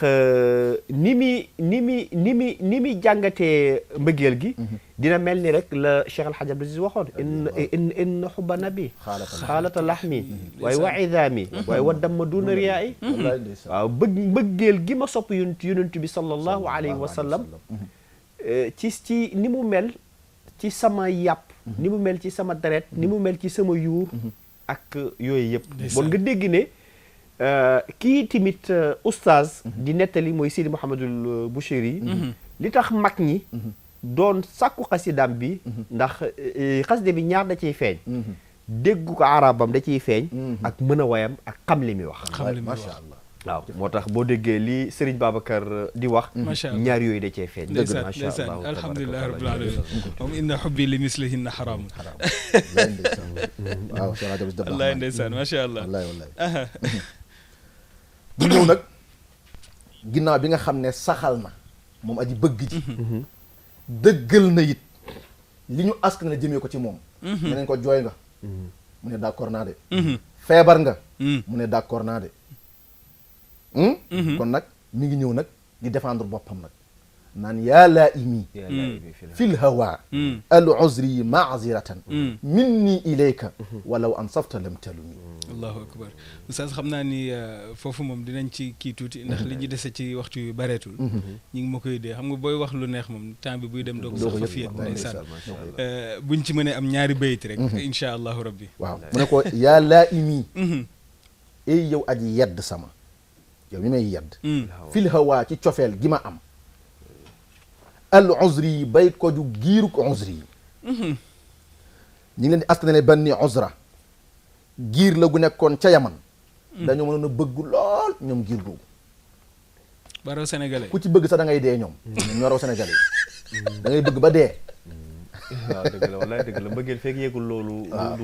ni muy jàngatee mbëggeel gi dina mel ni rek la Cheikh Al Hadj Abdou Aziz waxoon in xubba nabi xaalata laxmi waaye wa idaami waaye wa damma duuna riyaa yi waaw mbëggeel gi ma sopp yonent bi sallallahu alayhi wa sallam ci ni mu mel ci sama yàpp ni mu mel ci sama deret ni mu mel ci sama yuur ak yooyu yëpp bon nga dégg ne kii tamit oustaz di nettali mooy Sidi Mouhamadul Bouchayri li tax mag ñi doon sàkku xasidaam bi ndax xasida bi ñaar da ciy feeñ déggu ko arabam da ciy feeñ ak mën a wayam ak xam li muy wax macha allah waaw moo tax boo déggee li Serigne Babacar di wax ñaar yooyu da cee feeñ ndeysaan ndeysaan alhamdulilah rabbil alamin moom inna hubbi li mislihinna haram waaw wallahi ndeysaan macha allah wallahi bu ñëw nag ginnaaw bi nga xam ne saxal na moom aji bëgg ji dëggal na it li ñu askan la jëmee ko ci moom mu ne ko jooy nga mu ne d'accord naa de feebar nga mu ne d'accord naa de kon nag mi ngi ñëw nag di défendre boppam nag naan yaa laa imi fil hawa al uzri maaziratan minni ilayka walaw ansafta lam talumi allahu akbar oustaz xam naa ni foofu moom dinañ ci kii tuuti ndax li ñu dese ci waxtu yu bareetul ñi ngi ma koy dee xam nga booy wax lu neex moom temps bi buy dem doo ko sax fa fii ndeysaan buñ ci mënee am ñaari bayit rek insha allahu rabbi waaw mu ne ko yaa laa imi ey yow aji yedd sama yow mi may yedd fil hawa ci cofeel gi ma am al uzri yi bay ko ju giiru ko uzri yi ñi ngi leen di askanale banni uzra giir la gu nekkoon ca yaman dañoo mënoon a bëgg lool ñoom giir googu baraw sénégalais ku ci bëgg sax da ngay dee ñoom ñoo raw sénégalais yi da ngay bëgg ba dee waaw dëgg la wallaay dëgg la mbëggeel fekk yeegul loolu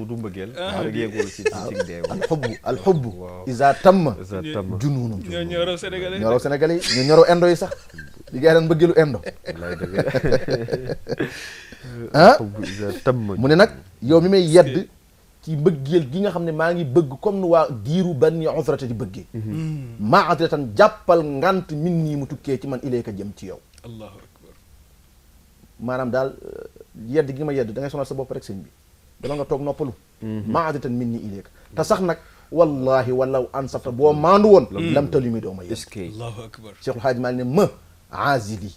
du mbëggeel fekk yeegul ci dee alxubbu isa tamma junuunum ñoo raw sénégalais ñoo raw sénégalais yi ñoo raw indo yi sax li gars yi daan mbëggeelu indo wallaay dëgg la mu ne nag yow mi may yedd ci mbëggeel gi nga xam ne maa ngi bëgg comme nu waa giiru banni usrata di bëggee maadratan jàppal ngant min nii mu tukkee ci man ilayka jëm ci yow allahu akbar maanaam daal yedd gi ma yedd da ngay sonal sa bopp rek sëñ bi dama nga toog noppalu maadratan min nii ilayka te sax nag wallahi walaw ansafta boo maandu woon lam talumi doo ma yedd allahu akbar Cheikhul Hadji Malick ne ma aazili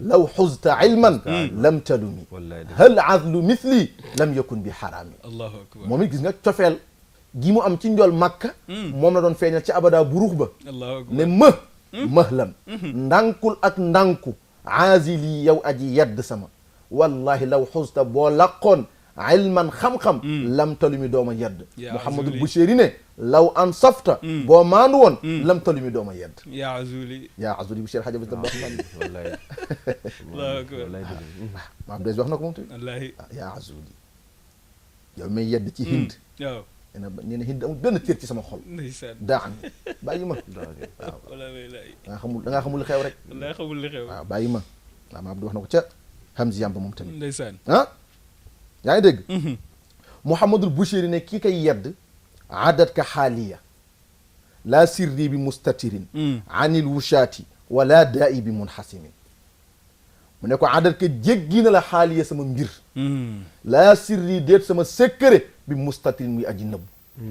law xuzta ilman lam talumi hal azlu mithli lam yakun bi xaraami allahu akbar moom it gis nga cofeel gi mu am ci njool Makka moom la doon feeñal ci abada buruux ba allahu akbar ne mahlan ndànkul ak ndànku aazili yow aji yedd sama wallahi law xuzta boo laqoon ilman xam-xam lam talumi dooma yedd Mouhamadul Boucheyri ne law an safta boo maandu woon lam talumi dooma yedd yaa azuli Boucheyri xaja bi ta baax wallaay allahu akbar maam des wax na ko moom tamit wallahi yaa azuli yow may yedd ci hind waaw nee na hind amul benn cër ci sama xol ndeysaan daan bàyyi ma waaw wallahi da ngaa xamul li xew rek wallahi xamul li xew waaw bàyyi ma waaw maam di wax na ko ca Hamzi Yamba moom tamit ndeysaan yaa ngi dégg Mouhamadul Boucheyri ne kii kay yedd adat ka xaaliya laa sirri bi mustatirin anil wushaati wala daa'i bi munxasimin mu ne ko adat ka jéggi na la xaaliya sama mbir laa sirri déet sama secret bi mustatirin muy aji nëbb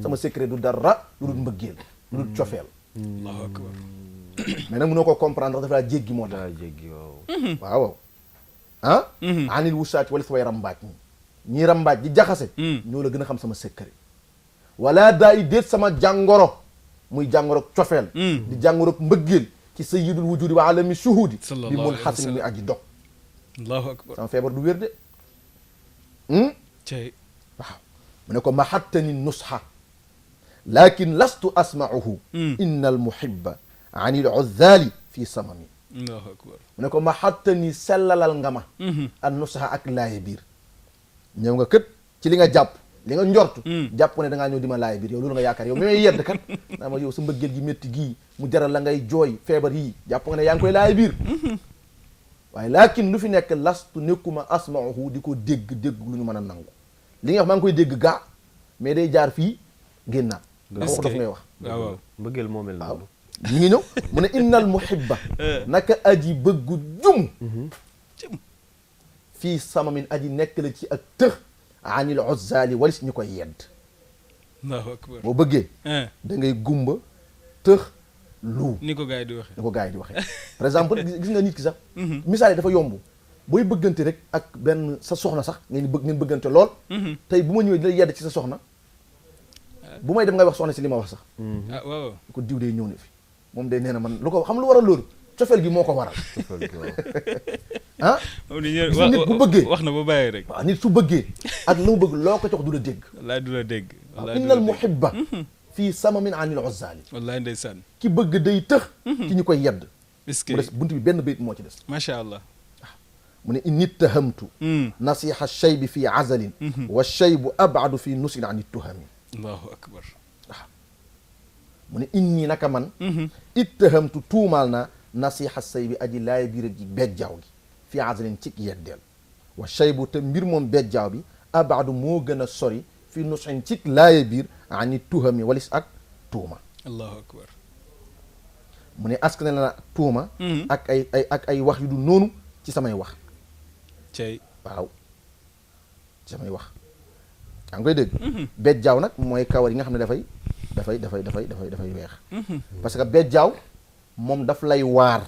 sama secret du dara lu dul mbëggeel lu dul cofeel allahu akbar mais nag mënoo ko comprendre ndax dafa laa jéggi moo tax waaw anil wushaati wala sa way rambaaj ñi rambaaj di jaxase ñoo la gën a xam sama secret wala daa i déet sama jàngoro muy jàngoro cofeel di jàngoro mbëggeel ci sayyidul wujudi wa alami shuhudi bi mun xasin muy aji dog allahu akbar sama feebar du wér de cey waaw mu ne ko mahattani nusha lakin lastu asma'uhu inna al muhibba an il uzzali fi samami allahu akbar mu ne ko mahattani sellalal nga ma an nusha ak laaye biir ñëw nga kët ci li nga jàpp li nga njortu jàpp ne da ngaa ñëw di ma laay biir yow loolu nga yaakaar yow mi may yedd kat naa ma yow sa mbëggeel gi métti gii mu jaral la ngay jooy feebar yii jàpp nga ne yaa ngi koy laay biir waaye laakin lu fi nekk lastu nekkuma asma'uhu di ko dégg lu ñu mën a nangu li nga wax maa ngi koy dégg gaa mais day jaar fii génnaat wax daf ngay wax waaw mbëggeel moo mel waaw mi ngi ñëw mu ne innal muhibba naka aji bëggu jum fii sama min aji nekk la ci ak tëx anil uzzali walis ñu koy yedd allahu akbar boo bëggee da ngay gumba tëx lu ni ko gars yi di waxee ni ko gars yi di waxee par exemple gis nga nit ki sax misaal yi dafa yomb booy bëggante rek ak benn sa soxna sax ngeen bëggante lool tey bu ma ñëwee di la yedd ci sa soxna bu may dem ngay wax soxna si li ma wax sax waaw ko diw day ñëw ne fi moom day nee na man lu ko xam lu waral loolu cofeel gi moo ko waral nit bu bëggee wax na ba bàyyi rek waaw nit su bëggee ak lu mu bëgg loo ko jox du la dégg wallaay du la dégg innal muhibba fii samamin anil uzzali wallaay ndeysaan ki bëgg day tëx ci ñu koy yedd est-ce que mu des bunt bi benn bayit moo ci des macha allah mu ne inni ittahamtu nasiha shaybi fii azalin wa shaybu abadu fii nusin an ittuhami allahu akbar waaw mu ne inni naka man ittahamtu tuumaal naa nasiha shaybi aji laay biir ji bejjaaw gi fi azlin cig yeddeel wa shaybu te mbir moom bejjaaw bi abadu moo gën a sori fi nusin cig laaye biir ani tuhami walis ak tuuma allahu akbar mu ne askan na tuuma ak ay wax yu du noonu ci samay wax cey waaw ci samay wax yaa ngi koy dégg bejjaaw nag mooy kawar yi nga xam ne dafay weex parce que bejjaaw moom daf lay waar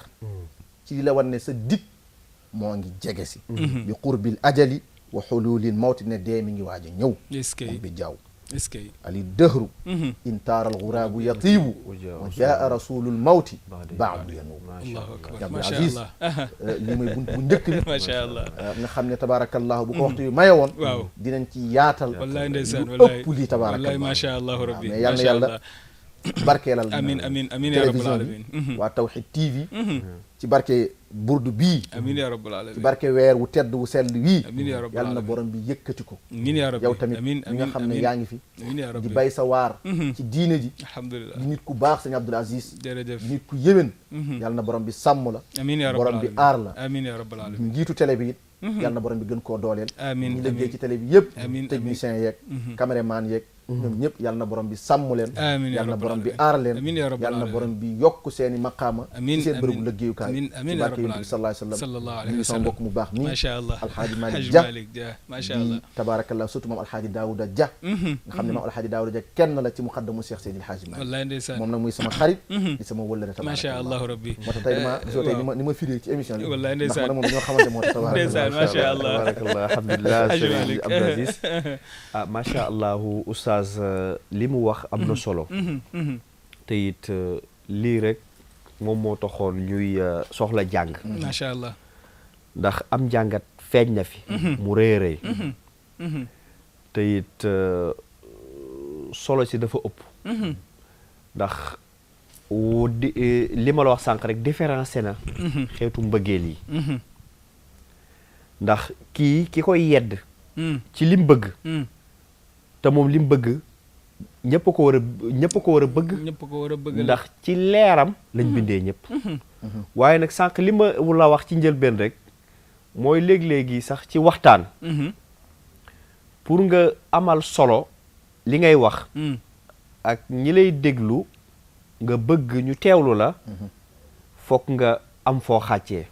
ci li la war ne sa dig moo ngi jege si bi qurbil ajali wa xululil mawti ne dee mi ngi waaj a ñëw moom bejjaaw est-ce que ali dëhru in taaral xuraabu yatiibu wa jaa rasulul mawti baadu yanuubu allahu akbar Abdul macha Aziz allah lii mooy bu njëkk bi macha allah nga xam ne tabaarakallahu bu ko waxtu yu maye woon waaw dinañ ci yaatal wallaay ndeysaan lu wallaay ëpp lii tabaarakallahu wallaay macha allah rabbi mais yal na yàlla barkeelal amin amin amin ya rabbal alamin waa Tawhid TV ci barke burdu bii amin ya rabbal alamin ci barke weer wu tedd wu sell wii amin ya rabbal yàlla na alamin borom bi yëkkati ko amin ya rabbi yow tamit amin ñi nga xam ne yaa ngi fi amin ya rabbi di bay sa waar ci diine ji alhamdulillah di nit ku baax sëñ Abdul Aziz jërëjëf di nit ku yéwén yàlla na borom bi sàmm la amin ya rabbal borom bi alamin aar la amin ya rabbal alamin njiitu télé bi it yàlla na borom bi gën koo dooleel amin ñi liggéey ci télé bi yëpp amin technicien yeeg caméraman yeeg ñoom ñëpp yàlla na borom bi sàmm leen amin ya yàlla na rabbal borom bi alamin aar leen amin ya rabbal yàlla na alamin borom bi yokk seeni maqaama amin ci seen bërëbu amin liggéeyukaay amin amin ci ya barke rabbal yonent bi alamin sallallahu sallallahu alayhi wa sallam alayhi wa sama sallam mbokk mu baax nii macha allah alxaaji Malick Haj Dia Malick Dia macha di allah tabaarakallah surtout moom alxaaji Daawuda Dia nga xam ne moom alxaaji Daawuda Dia kenn la ci muqaddamu Cheikh Seydil Haaji Malick wallaay ndeysaan moom nag muy sama xarit di sama wëllëre macha allah rabbi moo tax tey dama gisoo tey ni ma firee ci émission bi wallaay ndax ndeysaan man moom dañoo xamante moo tax ndeysaan macha allah tabarakallah alhamdulilah Haj sëriñ Malick Abdou Aziz ah macha allahu oustaz li mu wax am na solo te it lii rek moom moo taxoon ñuy soxla jàng macha allah ndax am jàngat feeñ na fi mu rëy rëy te it solo si dafa ëpp ndax li ma la wax sànq rek différencé na xeetu mbëggeel yi ndax ki koy yedd ci lim bëgg te moom lim bëgg ñëpp ko war a bëgg ñëpp ko war a bëgg ndax ci leeram lañ bindee ñëpp waaye nag sànq li ma la wax ci njëlbeen rek mooy léeg-léegi sax ci waxtaan pour nga amal solo li ngay wax ak ñi lay déglu nga bëgg ñu teewlu la fokk nga am foo xàccee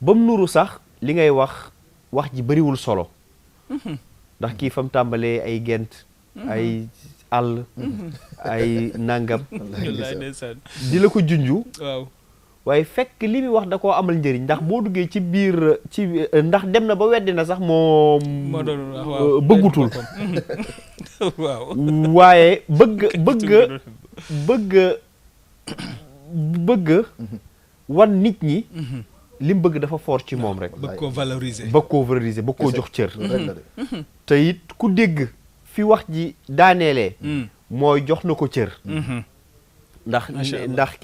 ba mu nuru sax li ngay wax ji bariwul solo ndax kii fam tàmbalee ay gent ay àll ay nangam di la ko junju waaw waaye fekk li muy wax da koo amal njëriñ ndax boo duggee ci biir ndax dem na ba weddi na sax moom bëggutul waaw waaye bëgg wan nit ñi li mu bëgg dafa fort ci moom rek bëgg koo valoriser bëgg koo jox cër te it ku dégg fi wax ji daaneelee mooy jox na ko cër ndax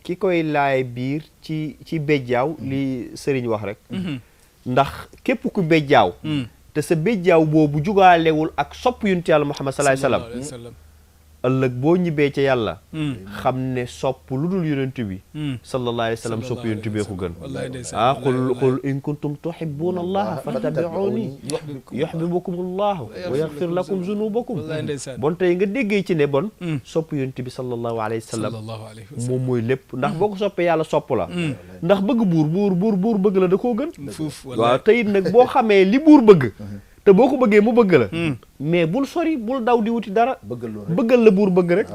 ki koy laay biir ci bejjaaw li sëriñ wax rek ndax képp ku bejjaaw te sa bejjaaw boobu jugaalewul ak sopp yonent Yàlla Muhammad sallallahu alayhi wa sallam ëllëg boo ñibbee ca yàlla xam ne sopp lu dul yonent bi sallallahu alayhi wa sallam sopp yonent bee ko gën qul in kuntum tuhibbuna allaha fattabi'uni yuhibbukum allahu wa yaghfir lakum zunubakum bon tey nga déggee ci ne bon sopp yonent bi sallallahu alayhi wa sallam moom mooy lépp ndax boo ko soppee yàlla sopp la ndax bëgg buur bëgg la da koo gën waaw tey nag boo xamee li buur bëgg te boo ko bëggee mu bëgg la mais bul sori bul daw di wuti dara bëggal la buur bëgg rek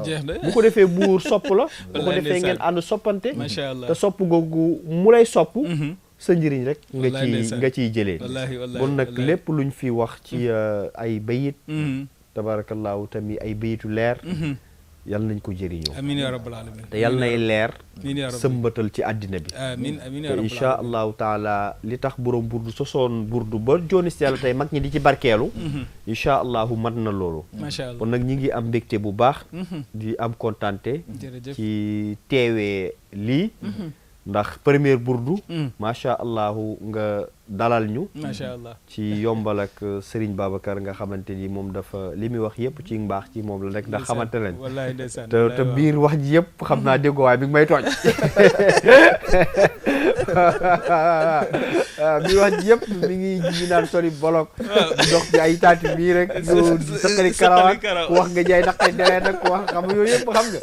bu ko defee buur sopp la bu ko defee ngeen ànd soppante te sopp googu mu lay sopp sa njëriñ rek nga ciy jëlee bon nag lépp luñ fi wax ci ay bayit tabarakallahu tamit ay bayitu leer yal nañ ko jëriñoo amiin yaa rabbal alamin te yal nay leer sëmbatal ci àddina bi amiin amiin te incha allahu taala li tax borom burdu sosoon burdu ba joonis yàlla tey mag ñi di ci barkeelu incha allahu mat na loolu macha allah kon nag ñi ngi am mbégte bu baax di am kontante ci teewee lii ndax première burdu macha allahu nga dalal ñu macha allah ci yombal ak Serigne Babacar nga xamante ni moom dafa li muy wax yëpp ci mbaax ci moom la rek ndax xamante lañ wallaay ndeysaan te biir wax ji yëpp xam naa déggoo waaye mi ngi may tooñ mi wax ji yëpp mi ngi ji naan sori bolok di dox ci ay taati bii rek ñu saqali karawaat ku wax nga jaay naqari deret nag ku wax xam nga yooyu yëpp xam nga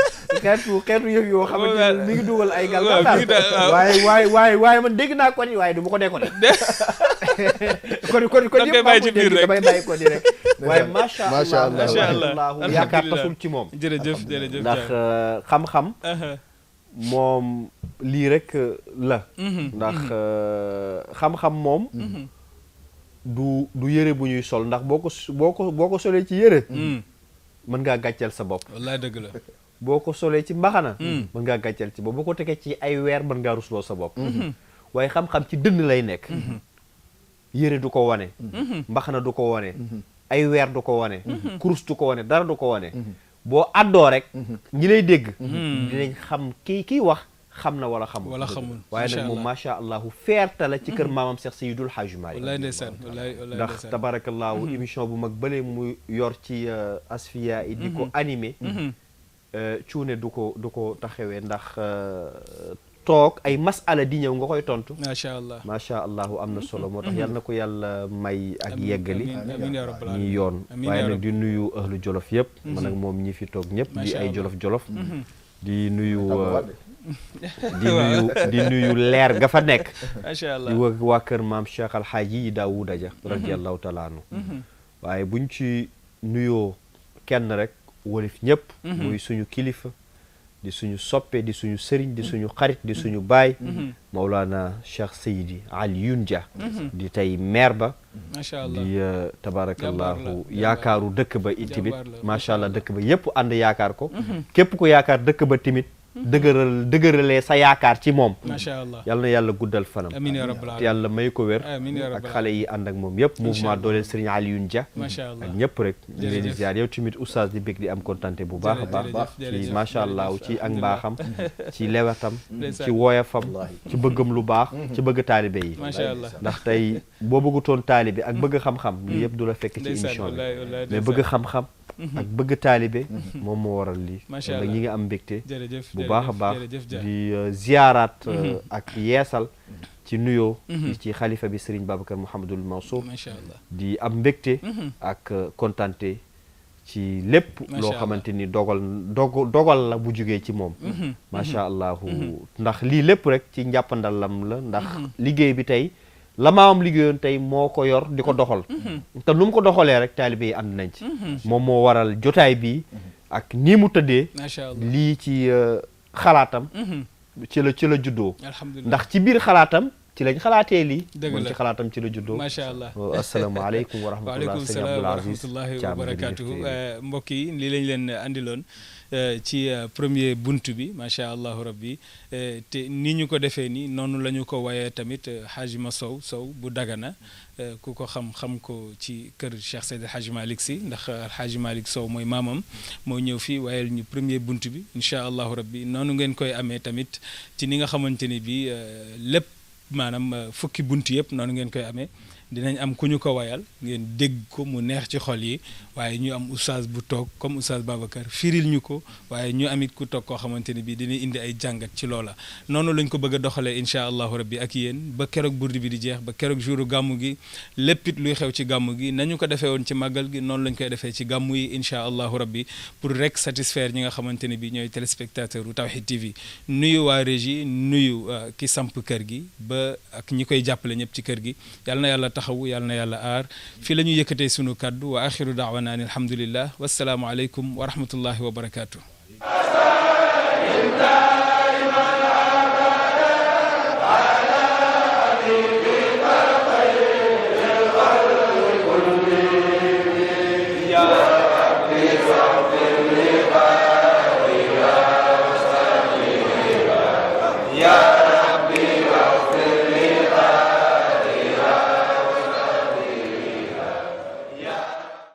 xeetu yëf yoo xamante ni mi ngi dugal ay gal waaye man dégg naa ko ni waaye du ma ko dee ko de kon yëpp maa ngi dégg damay bàyyi ko di rek waaye macha allah yaakaar tasul ci moom jërëjëf ndax xam-xam moom lii rek la ndax xam-xam moom du yëre bu ñuy sol ndax boo ko solee ci yëre mën ngaa gàcceel sa bopp wallaay dëgg la boo ko solee ci mbaxana mën ngaa gàcceel ci bopp boo ko tegee ci ay weer mën ngaa rusloo sa bopp waaye xam-xam ci dënn lay nekk yëre du ko wane mbaxana du ko wane ay weer du ko wane kurus du ko wane dara du ko wane boo àddoo rek ñi lay dégg dinañ xam kii wax xam na wala xamul waaye nag moom macha allah feerta la ci kër maamam Cheikh Seydul Hadji Malick wallaay ndeysaan wallaay ndax tabarakallahu émission bu mag bële mu yor ci Asfiya yi di ko animé cuune du ko taxawee ndax toog ay masala di ñëw nga koy tontu macha allah am na solo moo tax yal na ko yàlla may ak yeggali ñi yoon waaye nag di nuyu ahlu jolof yëpp man ak moom ñi fi toog ñëpp di ay jolof di nuyu di nuyu leer ga fa nekk macha allah di waa kër maam Cheikh Alhaaji Daawuda Ja radiyallahu taala anhu waaye buñ ci nuyoo kenn rek wolif ñëpp muy suñu kilifa di suñu soppe di suñu sëriñ di suñu xarit di suñu baay Mawlana Cheikh Seydi Alioune Dia di tey maire ba macha allah di tabarakallahu yaakaaru dëkk ba itamit macha allah dëkk ba yëpp ànd yaakaar ko képp ku yaakaar dëkk ba timit dëgëralee sa yaakaar ci moom macha allah yal na yàlla guddal fanam amiin yaa rabbal aalamiin yàlla may ko wér ak xale yi ànd ak moom yëpp mouvement dooleel Serigne Alioune Dia macha allah ak ñëpp rek ñu leen di ziar yow tamit oustaz di bég di am kontante bu baax a baax ci macha allah ci ak mbaaxam ci lewetam ci woyafam ci bëggam lu baax ci bëgg taalibe yi macha allah ndax tey boo bëggutoon taalibe ak bëgg xam-xam li yëpp du la fekk ci émission bi mais bëgg xam-xam ak bëgg taalibe moom moo waral lii macha allah ñi ngi am mbégte bu baax a baax di ziyaaraat ak yeesal ci nuyoo ci xalifa bi Serigne Babacar Mouhamadul Mansour macha allah di am mbégte ak kontante ci lépp loo xamante ni dogal la bu jugee ci moom macha allah ndax lii lépp rek ci njàppandalam la ndax liggéey bi tey la maamam liggéeyoon tey moo ko yor di ko doxal te nu mu ko doxalee rek taalibe yi ànd nañ ci moom moo waral jotaay bi ak nii mu tëddee lii ci xalaatam ci la juddoo ndax ci biir xalaatam ci lañ xalaatee lii moom ci xalaatam ci la juddoo macha allah asalaamaaleykum wa rahmatullah waaleykum salaam wa rahmatullahi wa barakatuhu mbokk yi lii lañ leen andiloon ci premier buntu bi macha allahu rabbi te ni ñu ko defee nii noonu la ñu ko wayee tamit Hajima Sow bu Dagana ku ko xam ko ci kër Cheikh Seydi Hadji Malick Sy ndax Hadji Malick Sow mooy maamam moo ñëw fii wayal ñu premier buntu bi incha allahu rabbi noonu ngeen koy amee tamit ci ni nga xamante ni bi lépp maanaam fukki buntu yëpp noonu ngeen koy amee dinañ am ku ñu ko wayal ngeen dégg ko mu neex ci xol yi waaye ñu am oustaz bu toog comme oustaz Babacar firil ñu ko waaye ñu amit ku toog koo xamante ni bii dina indi ay jàngat ci loola noonu lañ ko bëgg a doxalee incha allahu rabbi ak yéen ba keroog burdi bi di jeex ba keroog jouru gàmmu gi léppit luy xew ci gàmmu gi nañu ko defee woon ci màggal gi noonu lañ koy defee ci gàmmu yi incha allahu rabbi pour rek satisfaire ñi nga xamante ne bii ñooy téléspectateur u Tawhid TV nuyu waa régie nuyu ki samp kër gi ba ak ñi koy jàppale ñëpp ci kër gi yàlla na yàlla taxawu yàlla na yàlla aar fii la ñu yëkkatee sunu kaddu wa axiru daawana an alhamdulillah wassalaamu aleykum wa rahmatullahi wa barakatuh